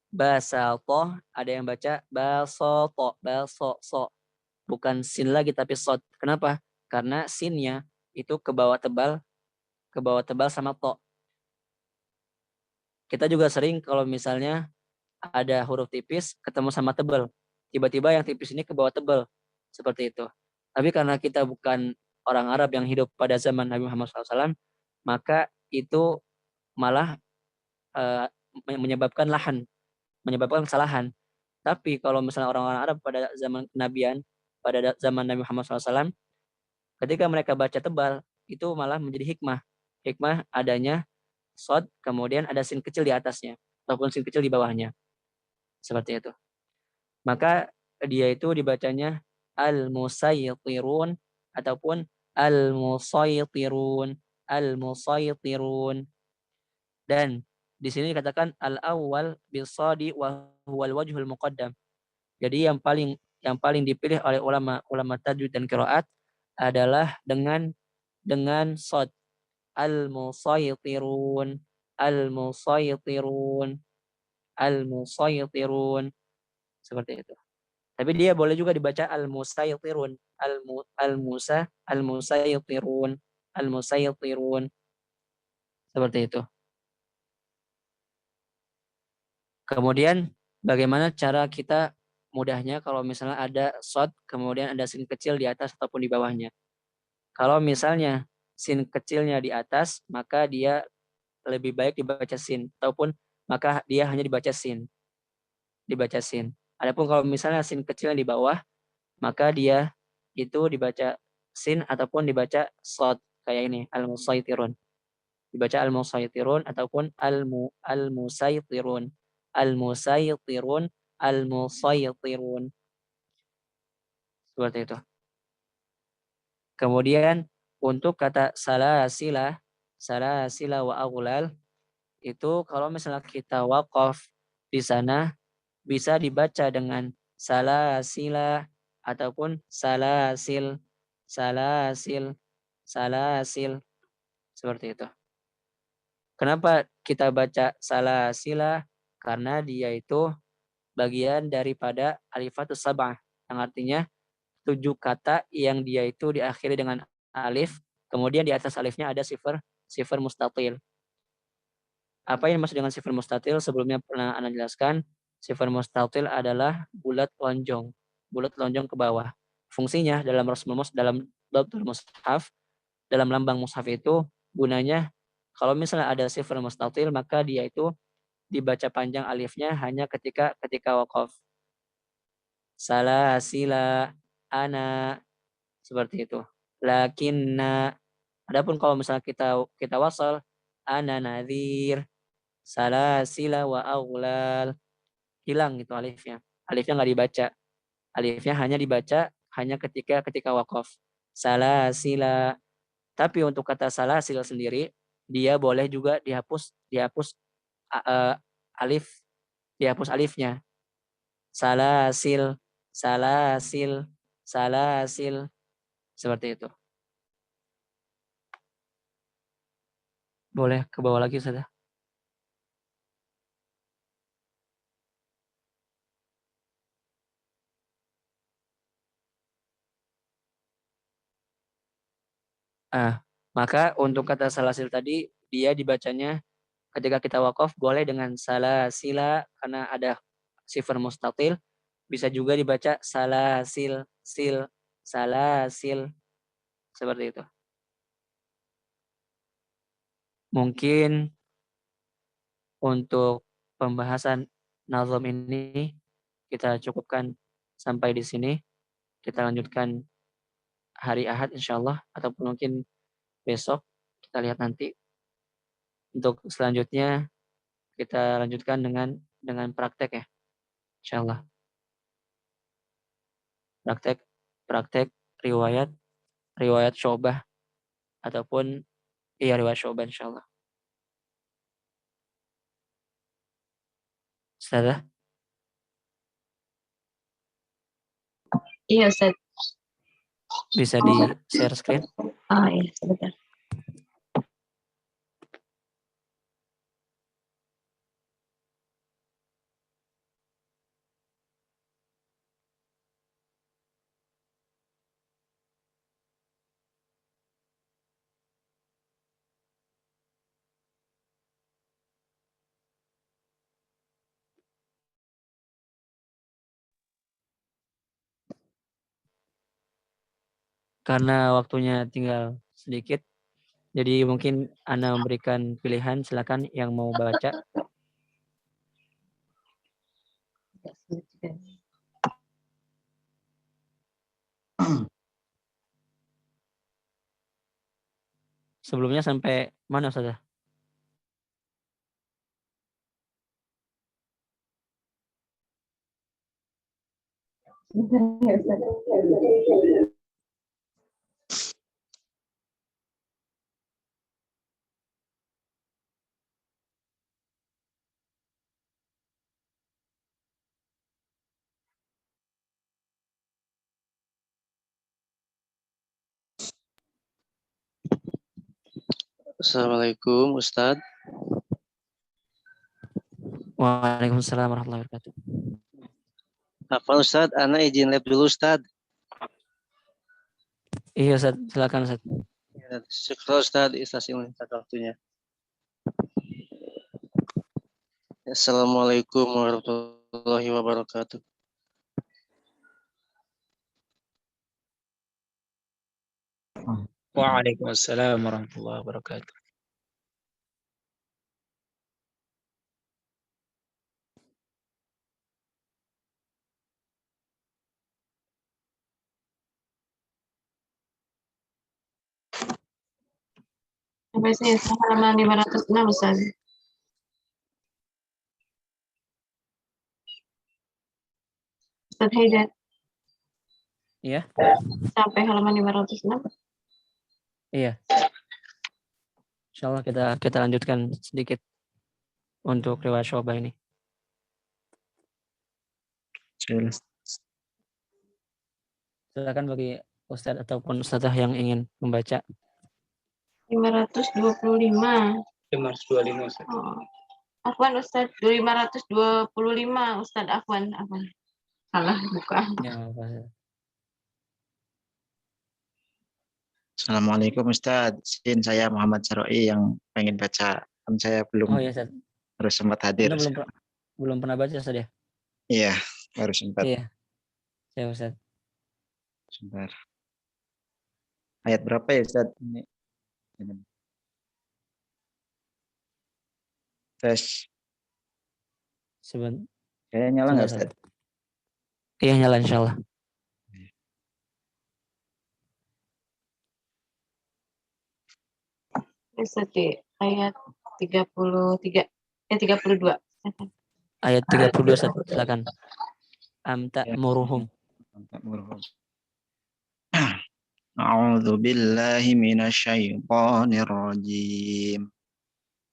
basato, ada yang baca basoto, basoso. Bukan sin lagi tapi sod. Kenapa? Karena sinnya itu ke bawah tebal sama to. Kita juga sering kalau misalnya ada huruf tipis ketemu sama tebal. Tiba-tiba yang tipis ini ke bawah tebal. Seperti itu. Tapi karena kita bukan orang Arab yang hidup pada zaman Nabi Muhammad SAW, maka itu malah menyebabkan kesalahan. Tapi kalau misalnya orang-orang Arab pada zaman kenabian, pada zaman Nabi Muhammad SAW, ketika mereka baca tebal, itu malah menjadi hikmah. Hikmah adanya sod, kemudian ada sin kecil di atasnya, ataupun sin kecil di bawahnya. Seperti itu. Maka dia itu dibacanya al-musaytirun ataupun al-musaytirun, al-musaytirun. Dan di sini dikatakan al-awwal bisadi wa huwal wajhul muqaddam. Jadi yang paling dipilih oleh ulama tajwid dan qiraat adalah dengan shad, al-musaytirun, al-musaytirun, al-musaytirun, seperti itu. Tapi dia boleh juga dibaca al-musaytirun, al-musaytirun, al-musaytirun, seperti itu. Kemudian bagaimana cara kita mudahnya kalau misalnya ada shad kemudian ada sin kecil di atas ataupun di bawahnya. Kalau misalnya sin kecilnya di atas, maka dia lebih baik dibaca sin ataupun maka dia hanya dibaca sin. Dibaca sin. Adapun kalau misalnya sin kecilnya di bawah, maka dia itu dibaca sin ataupun dibaca shad kayak ini al-musaytirun. Dibaca al-musaytirun ataupun al-musaytirun. Al-musaytirun, al-musaytirun. Seperti itu. Kemudian untuk kata salasila wa aghlal itu kalau misalnya kita waqaf di sana bisa dibaca dengan salasila ataupun salasil, salasil, salasil, seperti itu. Kenapa kita baca salasila? Karena dia itu bagian daripada alifatus sab'ah, yang artinya 7 kata yang dia itu diakhiri dengan alif, kemudian di atas alifnya ada sifar mustatil. Apa yang maksud dengan sifar mustatil? Sebelumnya pernah Anda jelaskan, sifar mustatil adalah bulat lonjong ke bawah. Fungsinya dalam dalam dhabtul mushaf, dalam lambang mushaf itu gunanya kalau misalnya ada sifar mustatil maka dia itu dibaca panjang alifnya hanya ketika waqaf. Salasila ana, seperti itu. Lakinna. Adapun kalau misalnya kita wasal ana nadhir, salasila wa aghlal, hilang itu alifnya. Alifnya nggak dibaca. Alifnya hanya dibaca hanya ketika waqaf. Salasila. Tapi untuk kata salasil sendiri dia boleh juga dihapus alif, dihapus alifnya. Salasil, salasil, salasil, seperti itu. Boleh ke bawah lagi sudah. Maka untuk kata salasil tadi dia dibacanya ketika kita waqaf boleh dengan salasila karena ada sifar mustatil Bisa juga dibaca salasil, salasil. Seperti itu. Mungkin untuk pembahasan nazam ini kita cukupkan sampai di sini. Kita lanjutkan hari Ahad insyaallah ataupun mungkin besok. Kita lihat nanti. Untuk selanjutnya kita lanjutkan dengan praktek ya. Insyaallah. Praktek riwayat Syu'bah ataupun riwayat Syu'bah insyaallah. Ustazah, Iya, Ustaz. bisa di-share screen? Iya, sebentar. Karena waktunya tinggal sedikit, jadi mungkin Ana memberikan pilihan, silakan yang mau baca. Sebelumnya sampai mana Ustazah? Assalamualaikum Ustadz. Waalaikumsalam warahmatullahi wabarakatuh. Apa Ustadz? Ana izin lab dulu Ustadz. Iya Ustaz, silakan Ustaz. Ya, syukur Ustadz, istasi waktunya. Assalamualaikum warahmatullahi wabarakatuh. Waalaikumsalam warahmatullahi wabarakatuh. Sampai sini halaman 506, Ustaz. Ustaz Haidar. Iya? Sampai halaman 506. Iya. Insyaallah kita lanjutkan sedikit untuk riwayat Syu'bah ini. Silakan bagi Ustaz ataupun Ustazah yang ingin membaca. 525. 525 Ustaz. Oh. Afwan Ustaz, 525 Ustaz, Afwan. Salah buka. Ya, Pak. Assalamualaikum Ustadz. Izin saya Muhammad Saroi yang pengen baca. Kan saya belum Oh iya Ustaz. harus sempat hadir. Anda belum pernah baca Ustaz ya? Iya, baru sempat. Iya. Saya Ustaz. Sebentar. Ayat berapa ya Ustadz? Ini. Tes. Kayaknya nyala nggak Ustadz? Iya nyala insyaallah. Ustaz di ayat 33. 32. Ayat 32 Ustaz, silakan. Am ta'muruhum. A'udzu billahi minasyaitonir rajim.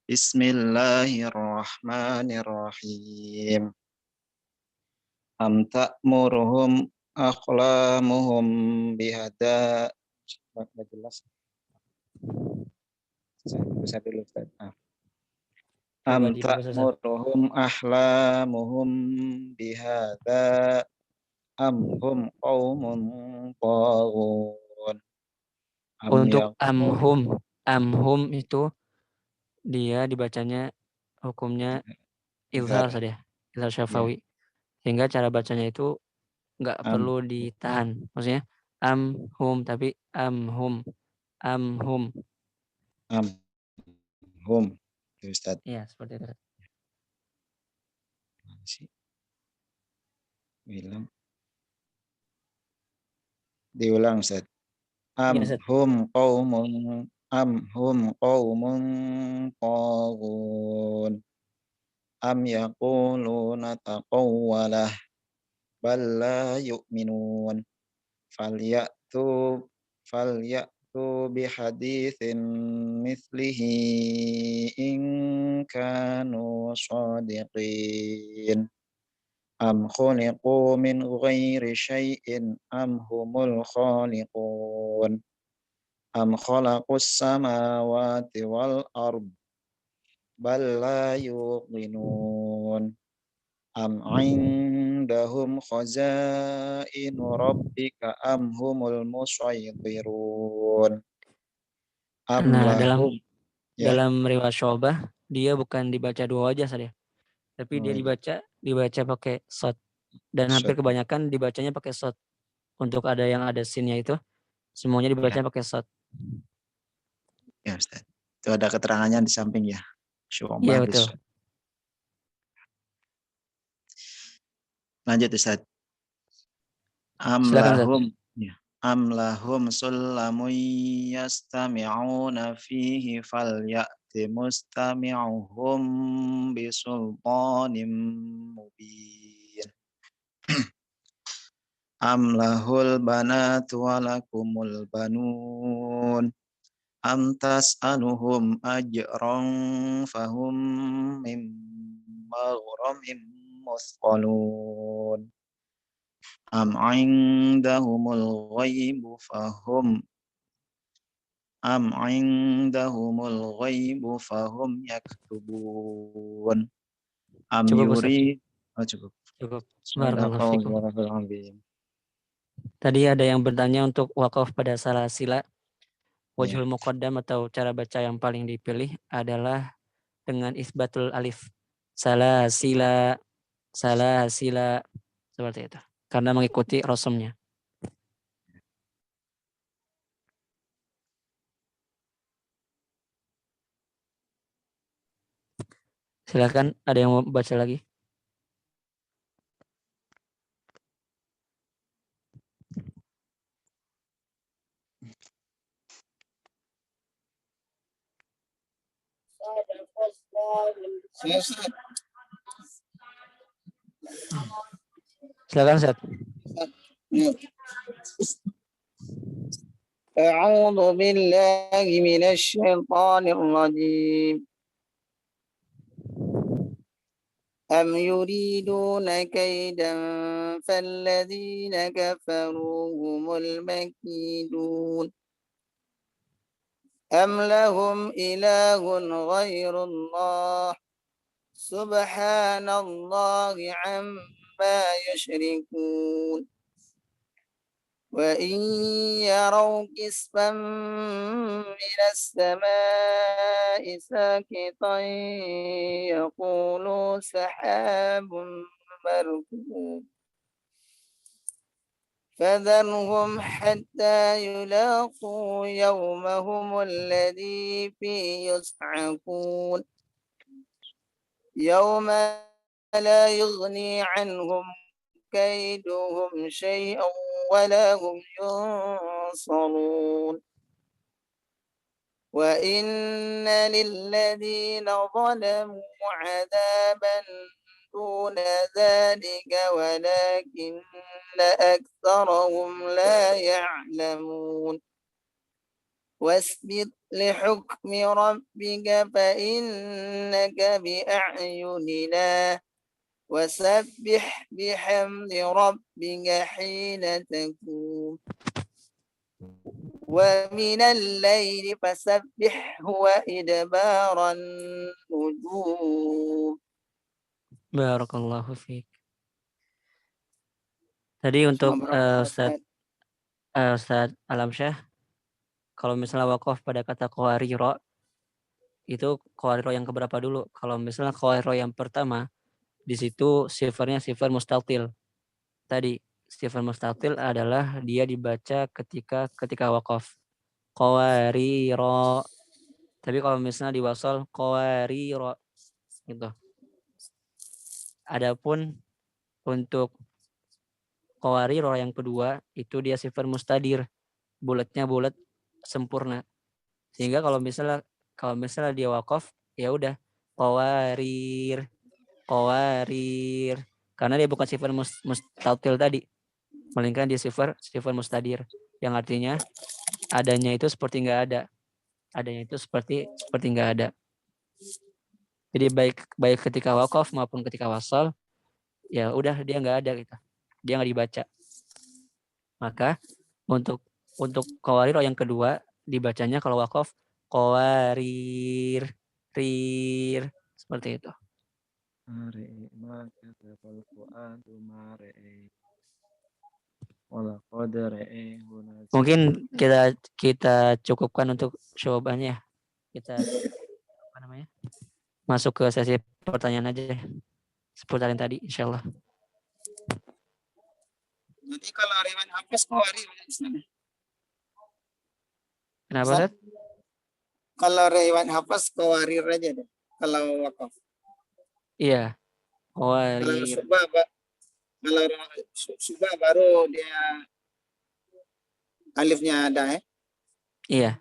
Bismillahirrahmanirrahim. Am ta'muruhum akhlamuhum bihada. Enggak jelas. Bisa dulu Ustaz. Am ta'muruhum ahlamuhum bihada am hum qaumun taghun. Untuk amhum itu dia dibacanya hukumnya izhar saja, izhar syafawi. Sehingga cara bacanya itu nggak Am. perlu ditahan. Maksudnya hum, tapi hum. Hum. Hum. Itu Ustaz. Iya, seperti itu. Masih bilang. Diulang Ustaz. Iya, Ustaz. Hum qaumun taghun. Am yaquluna taqawwalah bal la yu'minun. Falyatu bihaditsin mithlihi in kanu shadiqin. Am khuliqu min ghairi syai'in am humul khaliqun. Am khalaqus samawati wal ard bal la yuqinun. Am indahum khazainu rabbika am humul musaytirun. Am Nah, lahum ya. dalam riwayat Syu'bah dia bukan dibaca dua wajah saja, tapi dia dibaca pakai shad, dan hampir Shad. kebanyakan dibacanya pakai shad. Untuk ada sinnya itu semuanya dibaca Ya, pakai shad. ya Ustaz. Itu ada keterangannya di samping ya. Iya, Syu'bah betul. bis. Lanjut Ustaz. Am Silakan, Ustaz. lahum ya. Am lahum sullamun yastami'una fihi falyati mustami'uhum bisultanim mubin. Am lahul banatu walakumul banun. Am tas'aluhum ajran fahum min maghramin musqalun. Am indahumul ghaibu fahum yaktubun. Am Cukup, Ustaz. cukup. Cukup. Barakallahu fikum. Sadaqallahul. Tadi ada yang bertanya untuk wakaf pada salasila. Ya. Wajhul muqaddam atau cara baca yang paling dipilih adalah dengan isbatul alif. Salasila, seperti itu. Karena mengikuti rosomnya. Silakan, ada yang mau baca lagi? Silakan, Ustaz. أعوذ بالله من الشيطان الرجيم. أم يريدون كيدا فالذين كفروا هم المكيدون. أم لهم إله غير الله سبحان الله عما يشركون. وإن يروا كسفا من السماء ساقطا يقولوا سحاب مركوب فذرهم حتى يلاقوا يومهم الذي فيه يصعقون يوم لا يغني عنهم كيدهم شيئا ولا هم ينصرون. وإن للذين ظلموا عذابا دون ذلك ولكن أكثرهم لا يعلمون. واصبر لحكم ربك فإنك بأعيننا وسبح بحمد ربك حين تقوم ومن الليل فسبحه وإدبار النجوم. Barakallahu fiik. Tadi untuk Ustaz Alamsyah, kalau misalnya wakaf pada kata qawariro, itu qawariro yang keberapa dulu? Kalau misalnya qawariro yang pertama, di situ sifatnya sifat mustatil. Tadi sifat mustatil adalah dia dibaca ketika waqaf. Qawariro. Tapi kalau misalnya diwasal qawariro gitu. Adapun untuk qawariro yang kedua itu dia sifat mustadir. Bulatnya bulat sempurna. Sehingga kalau misalnya dia waqaf ya udah qawarir. Karena dia bukan sifat mustatil tadi, melainkan dia sifat mustadir yang artinya adanya itu seperti nggak ada. Adanya itu seperti nggak ada. Jadi baik ketika waqaf maupun ketika wasal ya udah dia nggak ada gitu. Dia nggak dibaca. Maka untuk qawarir yang kedua dibacanya kalau waqaf qawarir seperti itu. Mungkin kita cukupkan untuk jawabannya. Kita masuk ke sesi pertanyaan aja seputar yang tadi insyaallah. Jadi kalau riwayat hafaz qawarir. Kenapa, Ustaz? Kalau riwayat hafaz qawarir aja deh. Kalau waqaf. Iya. Kalau subah baru dia alifnya ada ya. Iya.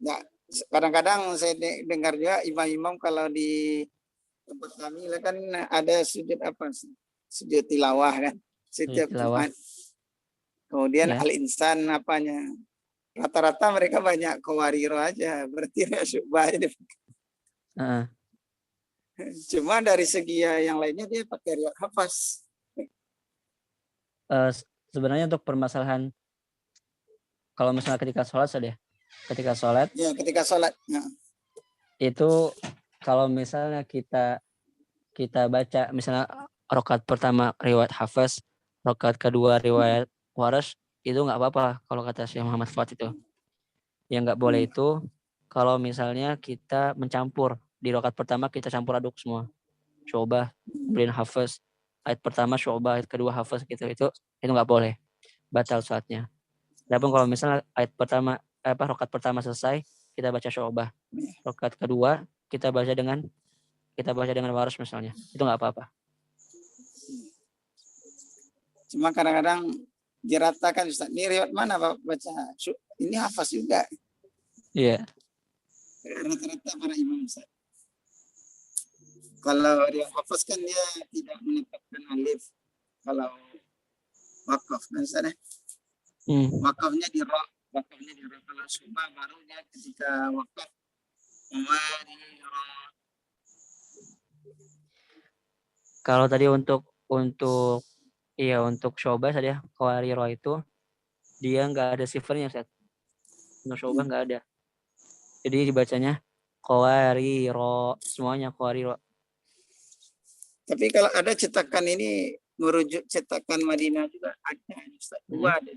Nah, kadang-kadang saya dengar juga imam-imam kalau di tempat kami kan ada sujud sujud tilawah kan setiap Jumat. Kemudian ya. al-insan apanya. Rata-rata mereka banyak qawariro aja, berarti subah aja. Cuma dari segi yang lainnya dia pakai riwayat hafaz. Sebenarnya untuk permasalahan kalau misalnya ketika sholat saja, ketika sholat. Ya, ketika sholat. Ya. Itu kalau misalnya kita baca misalnya rakaat pertama riwayat hafaz, rakaat kedua riwayat waras, itu nggak apa-apa kalau kata Syekh Muhammad Fuad itu. Yang nggak boleh itu kalau misalnya kita mencampur di rakaat pertama kita campur aduk semua. Coba beliin hafaz ayat pertama coba ayat kedua hafaz gitu itu nggak boleh, batal sholatnya. Adapun kalau misalnya ayat pertama rakaat pertama selesai kita baca coba, rakaat kedua kita baca dengan waras misalnya, itu nggak apa-apa. Cuma kadang-kadang diratakan Ustaz, ini riwayat mana Pak baca? Ini hafaz juga. Iya. Rata-rata para imam Ustaz. Kalau riwayat hafaz kan dia tidak menetapkan alif. Kalau wakaf kan Ustaz. Wakafnya di ra. Kalau subah baru dia ketika wakaf kalau tadi untuk coba saja qawariro itu dia nggak ada sifatnya Ustaz. Untuk coba nggak ada. Jadi dibacanya qawariro, semuanya qawariro. Tapi kalau ada cetakan ini merujuk cetakan Madinah juga ada Ustaz. Dua ada.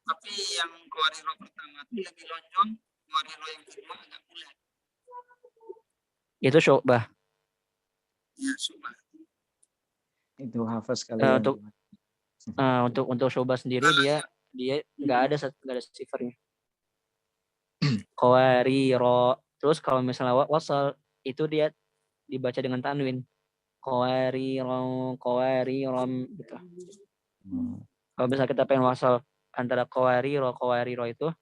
Tapi yang qawariro pertama itu lebih lonjong, qawariro yang kedua agak bulat. Itu syubah. Ya, syubah. Itu hafaz kalian. Untuk syubah sendiri dia nggak ada sifatnya. Qawariro. Terus kalau misalnya wasal itu dia dibaca dengan tanwin. Qawarirom gitu. Kalau misalnya kita pengen wasal antara qawariro itu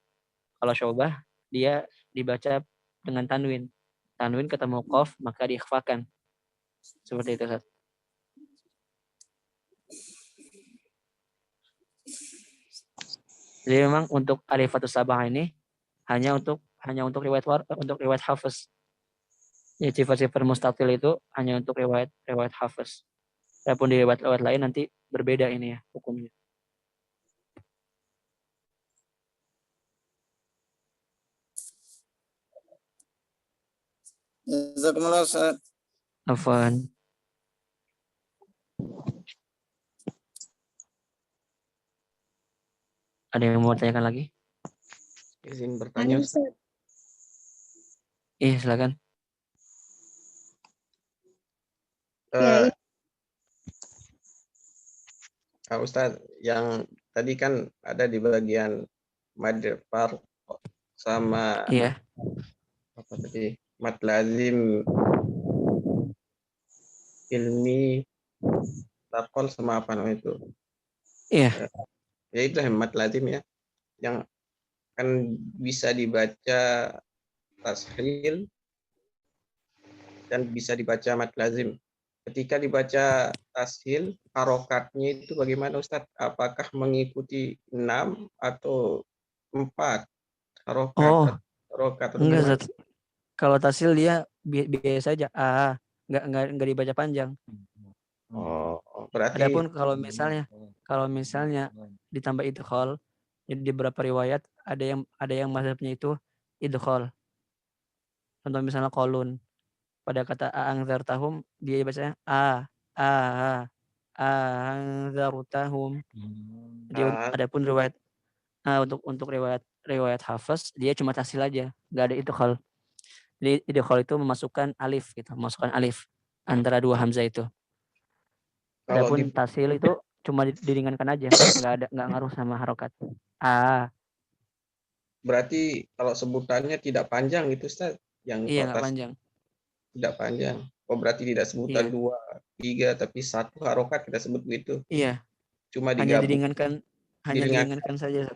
kalau syubah dia dibaca dengan tanwin. Tanwin ketemu qaf maka diikhfakan. Seperti itu, Ustaz. Jadi memang untuk alifatus sabah ini hanya untuk riwayat hafaz. Ya, sifat-sifat mustatil itu hanya untuk riwayat hafaz. Walaupun di riwayat lain nanti berbeda ini ya hukumnya. Jazakumullah Ustaz. Afwan. Ada yang mau tanyakan lagi? Izin bertanya Ustaz. Silakan. Ustadz, yang tadi kan ada di bagian mad far sama Iya. apa tadi? Mad lazim, ilmi, takol sama apa namanya itu? Iya. Ya itu mad lazim ya. Yang kan bisa dibaca tashil dan bisa dibaca mad lazim. Ketika dibaca tashil, harokatnya itu bagaimana Ustadz? Apakah mengikuti 6 atau 4 Oh, harokat atau enggak gimana? Zat. Kalau tasil dia biasa aja. Enggak dibaca panjang. Oh, berarti Adapun kalau misalnya ditambah idghal, jadi di beberapa riwayat ada yang mazhabnya itu idghal. Contoh misalnya kolun pada kata a'angzartahum dia bacanya a a'angzartahum. Jadi adapun riwayat untuk riwayat Hafs dia cuma tasil aja, enggak ada idghal. Jadi idghal itu memasukkan alif antara dua hamzah itu. kalau Adapun tasil itu cuma diringankan aja, enggak ngaruh sama harokat. berarti kalau sebutannya tidak panjang gitu Ustaz, yang Iya kalau enggak panjang. tidak panjang. Oh berarti tidak sebutan Iya. 2, 3, tapi 1 harokat kita sebut begitu. Iya, Cuma hanya digabung, diringankan saja.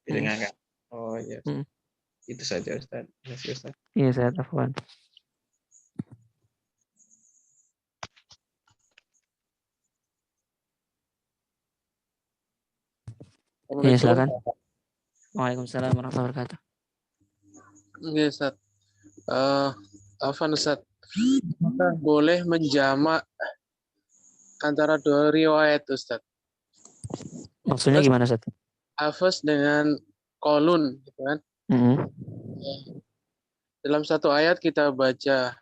diringankan. Oh iya, Hmm. itu saja Ustaz. Terima kasih Ustaz. Iya, saya Afwan. Iya, silakan. Waalaikumsalam warahmatullahi wabarakatuh. Iya, Ustaz. Afwan Ustaz. Boleh menjamak antara dua riwayat Ustaz. Maksudnya gimana, Ustaz? Hafs dengan kolun, gitu kan? Dalam satu ayat kita baca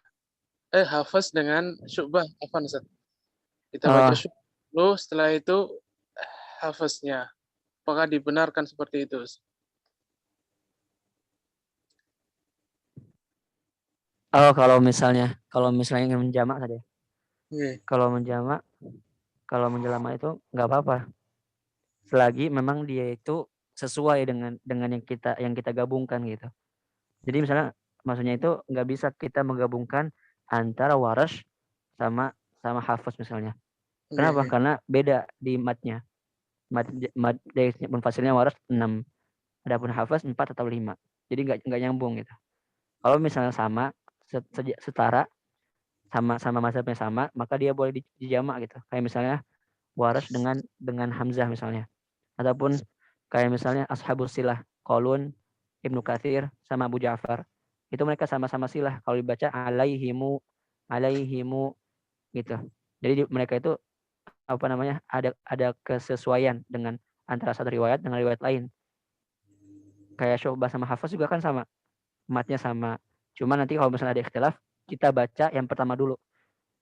Hafs dengan Syu'bah, Afwan Ustaz. Kita baca Syu'bah dulu, setelah itu Hafsnya. Apakah dibenarkan seperti itu, Ustaz? Oh, kalau misalnya ingin menjamak tadi. Yeah. Kalau menjamak itu nggak apa-apa. Selagi memang dia itu sesuai dengan yang kita gabungkan gitu. Jadi misalnya maksudnya itu nggak bisa kita menggabungkan antara Warash sama Hafs misalnya. Kenapa? Karena beda di matnya. Mat dari munfasilnya Warash 6. Adapun Hafs 4 atau 5. Jadi nggak nyambung gitu. Kalau misalnya sama setara sama mazhabnya sama, maka dia boleh dijamak gitu. Kayak misalnya Warash dengan Hamzah misalnya. Ataupun kayak misalnya Ashabus Silah, Qalun, Ibnu Katsir sama Abu Ja'far. Itu mereka sama-sama silah kalau dibaca alaihimu gitu. Jadi mereka itu ada kesesuaian dengan antara satu riwayat dengan riwayat lain. Kayak Syu'bah sama Hafs juga kan sama. Matnya sama. Cuma nanti kalau misalnya ada ikhtilaf, kita baca yang pertama dulu.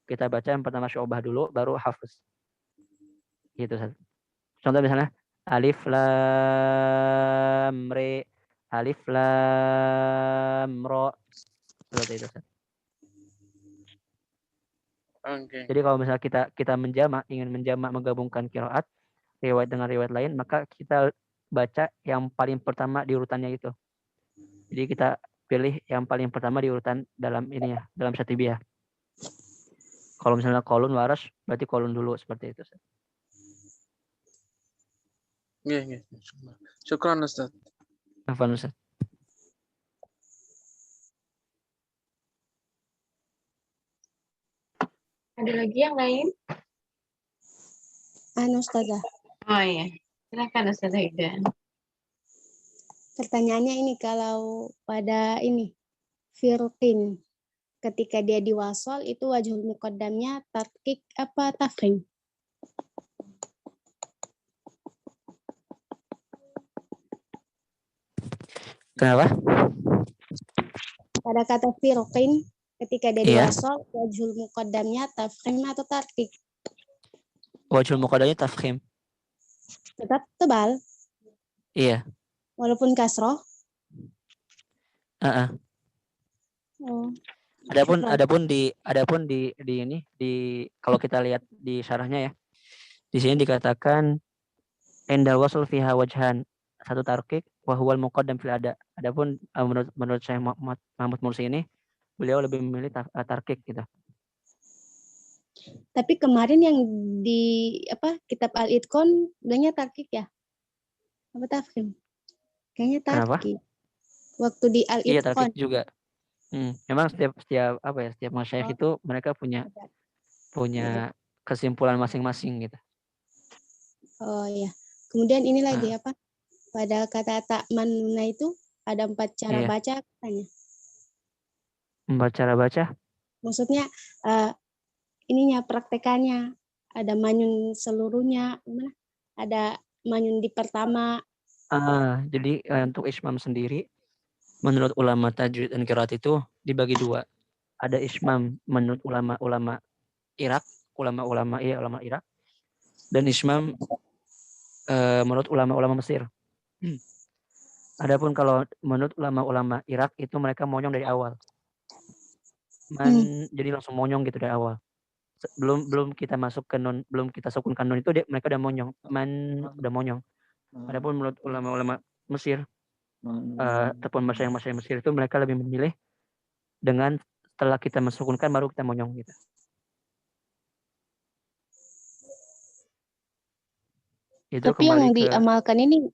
Kita baca yang pertama Syu'bah dulu, baru Hafs. Gitu. Contoh misalnya, Alif Lam Re, Alif Lam Ro. Seperti itu. Okay. Jadi kalau misalnya kita ingin menjamak, menggabungkan qiraat, riwayat dengan riwayat lain, maka kita baca yang paling pertama di urutannya itu. Jadi kita pilih yang paling pertama di urutan dalam syatibiyah. Kalau misalnya kolun Warash, berarti kolun dulu seperti itu. Iya. Syukran Ustaz. Afwan Ustaz. Ada lagi yang lain? Ustazah. Oh iya, silakan Ustazah Ida. Pertanyaannya ini, kalau pada firqin, ketika dia diwasol itu wajhul muqaddamnya tarkik apa tafkhim? Kenapa? Pada kata firqin, ketika dia diwasol, wajhul muqaddamnya tafkhim atau tarkik? Wajhul muqaddamnya tafkhim. Tetap tebal? Iya. Walaupun kasroh? Oh. Adapun di kalau kita lihat di syarahnya ya. Di sini dikatakan Endal wasl fiha wajhan, satu tarkik wa huwal muqaddam fil ada. Adapun menurut Syekh Mahmud Mursi ini, beliau lebih memilih tarkik gitu. Tapi kemarin yang di kitab Al-Itqan bilangnya tarkik ya? Apa tafkhim? Kayaknya Kenapa? tarkik. Waktu di Iya, Al-Itqan. tarkik juga. Memang setiap masyayikh itu mereka punya kesimpulan masing-masing gitu. Oh ya. Kemudian ini lagi Nah, pada kata ta'manuna itu ada 4 cara iya. baca katanya. 4 cara baca? Maksudnya ininya praktekannya ada manyun seluruhnya, gimana? Ada manyun di pertama. Jadi untuk ismam sendiri menurut ulama tajwid dan qiraat itu dibagi 2. Ada ismam menurut ulama Irak, ulama Irak, dan ismam menurut ulama Mesir. Adapun kalau menurut ulama Irak itu mereka monyong dari awal. Jadi langsung monyong gitu dari awal. Belum kita masuk ke nun, belum kita sukunkan nun itu mereka udah monyong. Udah monyong. Adapun menurut ulama Mesir ataupun masyayikh Mesir itu mereka lebih memilih dengan setelah kita mensukunkan baru kita monyong gitu. Itu tapi yang diamalkan ini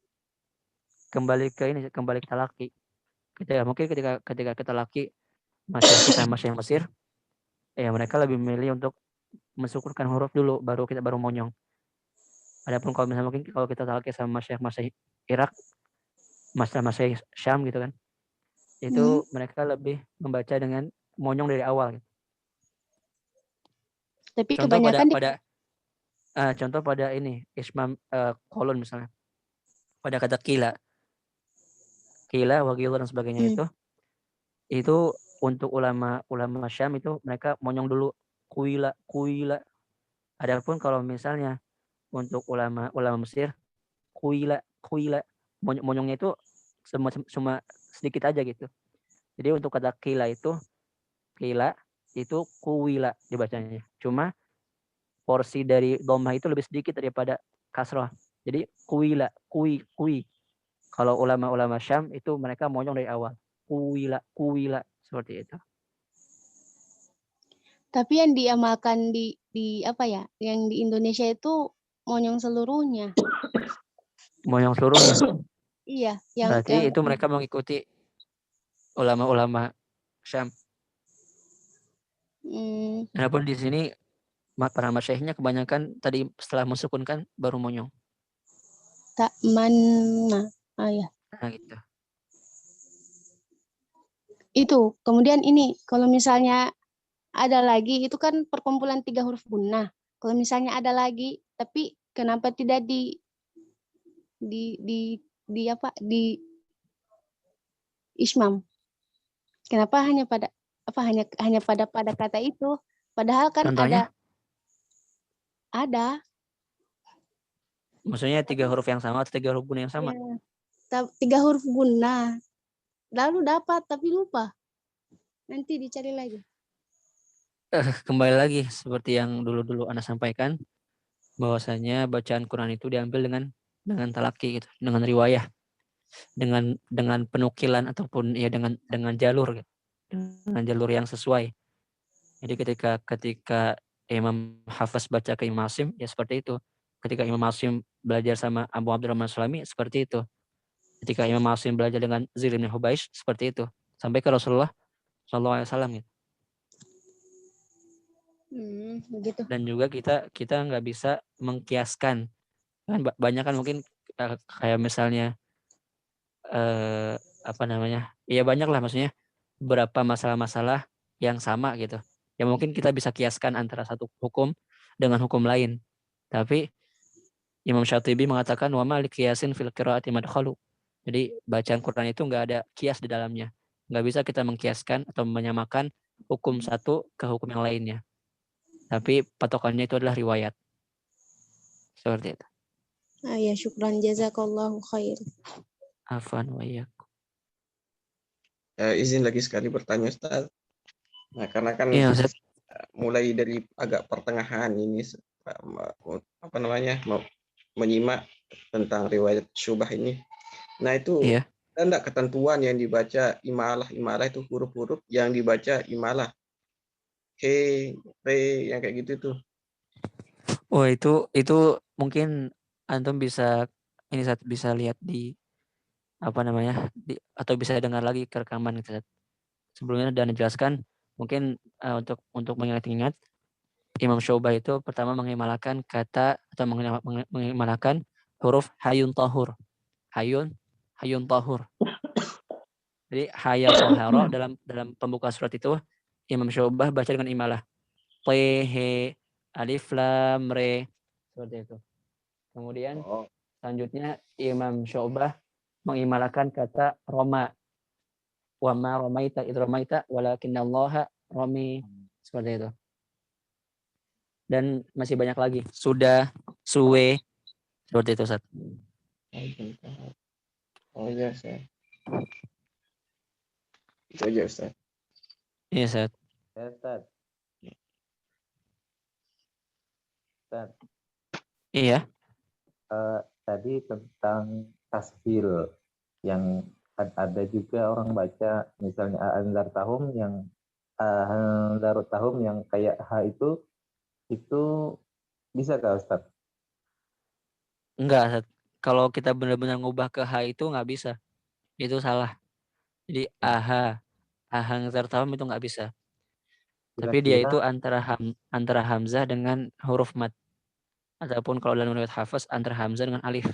kembali ke talaki. Mungkin ketika kita laki masyayikh Mesir, ya mereka lebih memilih untuk mensukunkan huruf dulu baru monyong. Adapun kalau misalnya mungkin kalau kita talaki sama masyayikh Irak, masyayikh Syam gitu kan, itu mereka lebih membaca dengan monyong dari awal gitu. Tapi Contoh kebanyakan contoh pada ini ismam kolon misalnya pada kata kila wagil dan sebagainya itu untuk ulama Syam itu mereka monyong dulu kuila. Adapun kalau misalnya untuk ulama Mesir kuila monyongnya itu cuma sedikit aja gitu. Jadi untuk kata kila itu kuila dibacanya. Cuma porsi dari dhammah itu lebih sedikit daripada kasrah. Jadi kuila, kui. Kalau ulama Syam itu mereka monyong dari awal. Kuila seperti itu. Tapi yang diamalkan di yang di Indonesia itu monyong seluruhnya. Monyong seluruhnya. Iya, berarti itu mereka mengikuti ulama Syam. Adapun di sini para masyayikhnya kebanyakan tadi setelah mensukunkan baru monyong. Ta'manna. Ya. Nah, gitu. Itu. Kemudian ini kalau misalnya ada lagi itu kan perkumpulan 3 huruf gunnah. Kalau misalnya ada lagi tapi kenapa tidak di ismam? Kenapa hanya pada pada kata itu? Padahal kan Contohnya? ada. Maksudnya 3 huruf yang sama atau 3 huruf gunnah yang sama? Ya, 3 huruf gunnah. Lalu dapat tapi lupa. Nanti dicari lagi. Kembali lagi seperti yang dulu Anda sampaikan, bahwasanya bacaan Quran itu diambil dengan talaki gitu, dengan riwayah, dengan penukilan ataupun ya dengan jalur gitu, dengan jalur yang sesuai. Jadi ketika Imam Hafiz baca ke Imam Asim ya seperti itu. Ketika Imam Asim belajar sama Abu Abdurrahman Sulami seperti itu. Ketika Imam Asim belajar dengan Zir bin Hubaish seperti itu. Sampai ke Rasulullah SAW gitu. Begitu. Dan juga kita nggak bisa mengkiaskan kan banyak kan mungkin kayak misalnya ya banyak lah maksudnya beberapa masalah-masalah yang sama gitu ya mungkin kita bisa kiaskan antara satu hukum dengan hukum lain tapi Imam Syatibi mengatakan wa malik qiyasin fil qiraati madkhalu. Jadi bacaan Quran itu nggak ada kias di dalamnya, nggak bisa kita mengkiaskan atau menyamakan hukum satu ke hukum yang lainnya. Tapi patokannya itu adalah riwayat. Seperti itu. Ya, syukran jazakallahu khair. Afwan wa iyyakum. Izin lagi sekali bertanya Ustaz. Nah, karena kan mulai dari agak pertengahan ini menyimak tentang riwayat syubah ini. Nah itu Iya. ada enggak ketentuan yang dibaca imalah? Imalah itu huruf-huruf yang dibaca imalah. He, re, yang kayak gitu tuh. Oh itu mungkin antum bisa ini Sat, bisa lihat di apa namanya atau bisa dengar lagi ke rekaman gitu Sat. Sebelumnya dan dijelaskan mungkin untuk mengingat-ingat Imam Syu'bah itu pertama mengimalakan kata atau mengimalakan huruf hayun tahur. Hayun tahur. Jadi haya toharo dalam pembuka surat itu Imam Syu'bah baca dengan imalah. T, he, alif, lam, re. Seperti itu. Kemudian selanjutnya Imam Syu'bah mengimalakan kata Roma. Wa ma romaita id romaita walakinallaha romi. Seperti itu. Dan masih banyak lagi. Sudah, suwe. Seperti itu, Ustaz. Oh iya, Ustaz. Itu aja, Ustaz. Iya, Ustaz. Ustaz. Ustaz. Iya. Tadi tentang tashil yang ada juga orang baca misalnya anzar tahum yang darut tahum yang kayak H itu bisa kah Ustaz? Enggak, Ustaz. Kalau kita benar-benar ngubah ke H itu nggak bisa. Itu salah. Jadi ahang zar tahum itu nggak bisa. Tapi dia itu antara hamzah dengan huruf mat. Ataupun kalau dalam riwayat Hafiz antara hamzah dengan alif.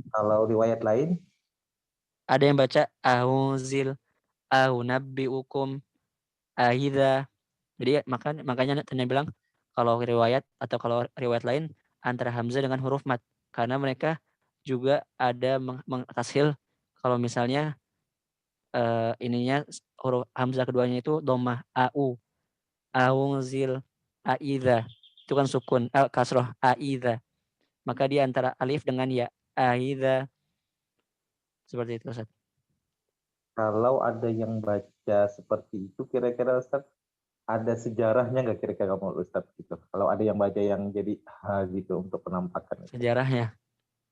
Kalau riwayat lain? Ada yang baca ahuzil, ahunabbiukum, ahidha. Jadi makanya tanya bilang kalau riwayat atau kalau riwayat lain antara hamzah dengan huruf mat. Karena mereka juga ada mengtashil kalau misalnya ininya huruf hamzah keduanya itu dhammah au. Aunzil, aidha. Itu kan sukun, kasroh aidha. Maka dia antara alif dengan ya, aidha. Seperti itu, Ustaz. Kalau ada yang baca seperti itu, kira-kira Ustaz ada sejarahnya nggak kira-kira kamu Ustaz gitu? Kalau ada yang baca yang jadi gitu untuk penampakan. Sejarahnya?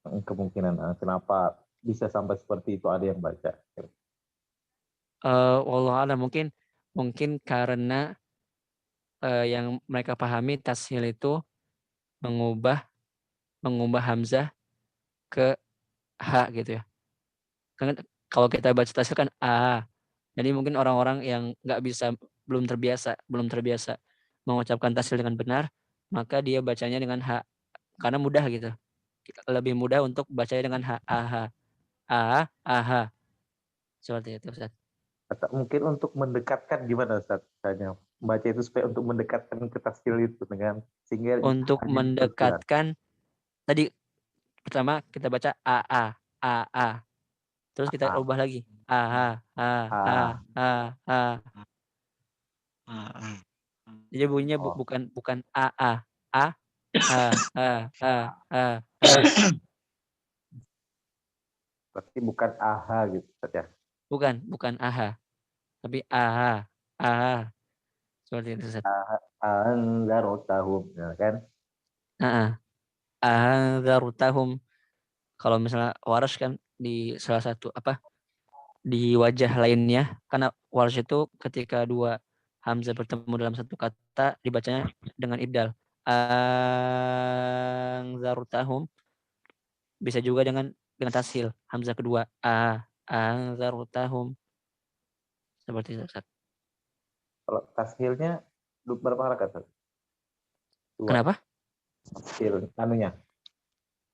Kemungkinan kenapa bisa sampai seperti itu ada yang baca? Wallahu a'lam, mungkin karena yang mereka pahami tashil itu mengubah hamzah ke h gitu ya. Kan kalau kita baca tashil kan a. Jadi mungkin orang-orang yang belum terbiasa mengucapkan tashil dengan benar, maka dia bacanya dengan h karena mudah gitu. Lebih mudah untuk bacanya dengan h, aha. Seperti itu, Ustaz. Atau mungkin untuk mendekatkan gimana Ustaz? Misalnya baca itu supaya untuk mendekatkan ke tashil itu dengan sehingga untuk mendekatkan tadi pertama kita baca a. Terus kita ubah lagi a. Jadi bunyinya bukan a. Berarti bukan aha gitu saja. Bukan aha. Tapi aha. Seperti itu, Ustaz. Anzartahum, kan? Anzartahum. Kalau misalnya Warsh kan di salah satu di wajah lainnya, karena Warsh itu ketika dua hamzah bertemu dalam satu kata dibacanya dengan ibdal. Anzartahum. Bisa juga dengan tashil hamzah kedua anzartahum. Seperti itu, Ustaz. Kalau tashilnya berapa harakat? Kenapa? Tashil anunya.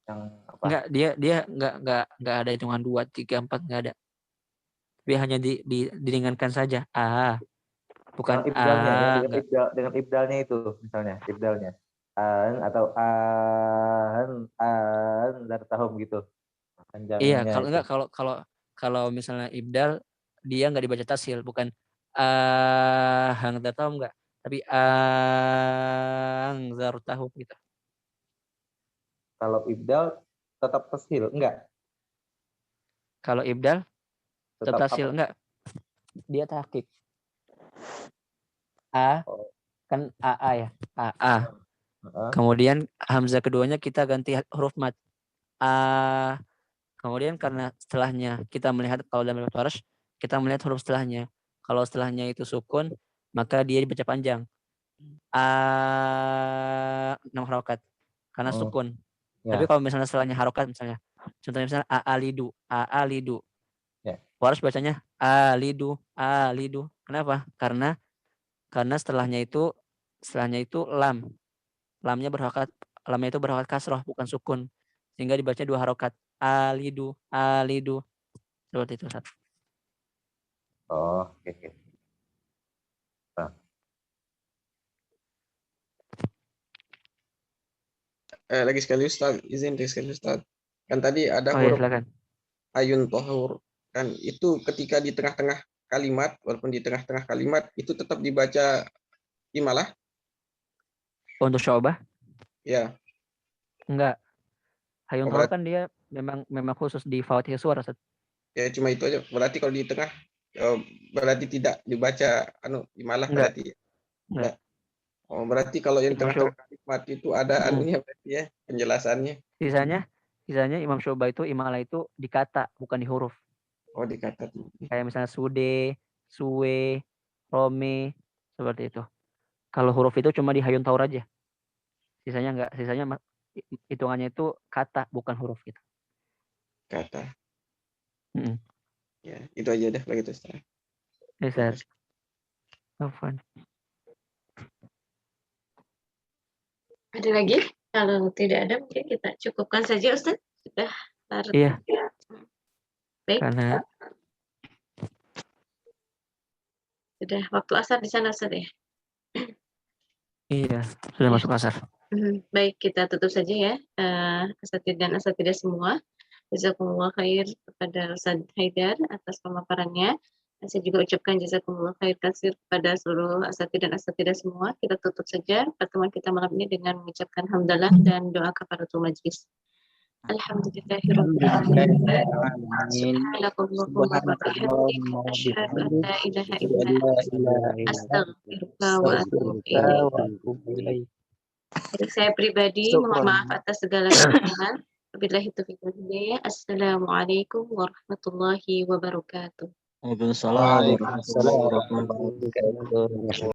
Yang apa? Enggak, dia enggak ada hitungan 2, 3, 4 enggak ada. Tapi hanya diringankan saja. Bukan ibdalnya dengan ibdalnya itu misalnya ibdalnya atau zartahum gitu. Iya, kalau enggak kalau misalnya ibdal dia enggak dibaca tashil, bukan hang zartahum enggak, tapi zartahum gitu. Kalau ibdal tetap tashil enggak? Kalau ibdal tetap tashil enggak? Dia tahqiq. Kan AA ya. AA. Kemudian hamzah keduanya kita ganti huruf mat. A. Kemudian karena setelahnya kita melihat kalau dalam Warsh kita melihat huruf setelahnya. Kalau setelahnya itu sukun, maka dia dibaca panjang. A 6 harokat karena sukun. Tapi kalau misalnya setelahnya harokat misalnya, contohnya misalnya aalidu. Warsh bacanya alidu. Kenapa? Karena setelahnya itu lam. Lamnya itu berharokat kasroh bukan sukun. Sehingga dibaca 2 harokat. Alidu. Seperti itu, Ustaz. Oh, oke. Nah. Lagi sekali Ustaz, izin sekali Ustaz. Kan tadi ada huruf ayun tohur. Kan itu ketika di tengah-tengah kalimat, walaupun di tengah-tengah kalimat, itu tetap dibaca imalah? Untuk Syu'bah? Ya. Enggak. Ayun tohur kan dia memang khusus di Fatihah suara, Ustaz. Ya cuma itu aja. Berarti kalau di tengah berarti tidak dibaca imalah berarti. Enggak. Oh, berarti kalau yang tengah-tengah kalimat itu ada anunya berarti ya penjelasannya. Sisanya Imam Syu'bah itu imalah itu di kata bukan di huruf. Oh, di kata. Kayak misalnya sude, suwe, rome seperti itu. Kalau huruf itu cuma di hayun taur aja. Sisanya enggak, sisanya hitungannya itu kata bukan huruf gitu. Kata. Ya, itu aja deh begitu Ustaz. Ustaz. Afwan. Ada lagi? Kalau tidak ada mungkin kita cukupkan saja Ustaz. Sudah larut. Iya. Baik. Karena sudah waktu asar di sana Ustaz ya. Iya, sudah masuk asar. Baik, kita tutup saja ya. Asatidz dan asatidzah semua. Jazakumullah khair kepada Ustaz Haidar atas pemaparannya. Saya juga ucapkan jazakumullah khair kasir kepada seluruh asatidz dan asatidzah semua. Kita tutup saja pertemuan kita malam ini dengan mengucapkan hamdalah dan doa kafaratul majlis. Alhamdulillahirabbil alamin. Subhanakallahumma wa bihamdika asyhadu an la ilaha illa anta astaghfiruka wa atubu ilaik. Dari saya pribadi mohon maaf atas segala kekurangan. Wabillahi taufiq wal hidayah. Assalamualaikum warahmatullahi wabarakatuh. Waalaikumsalam warahmatullahi wabarakatuh.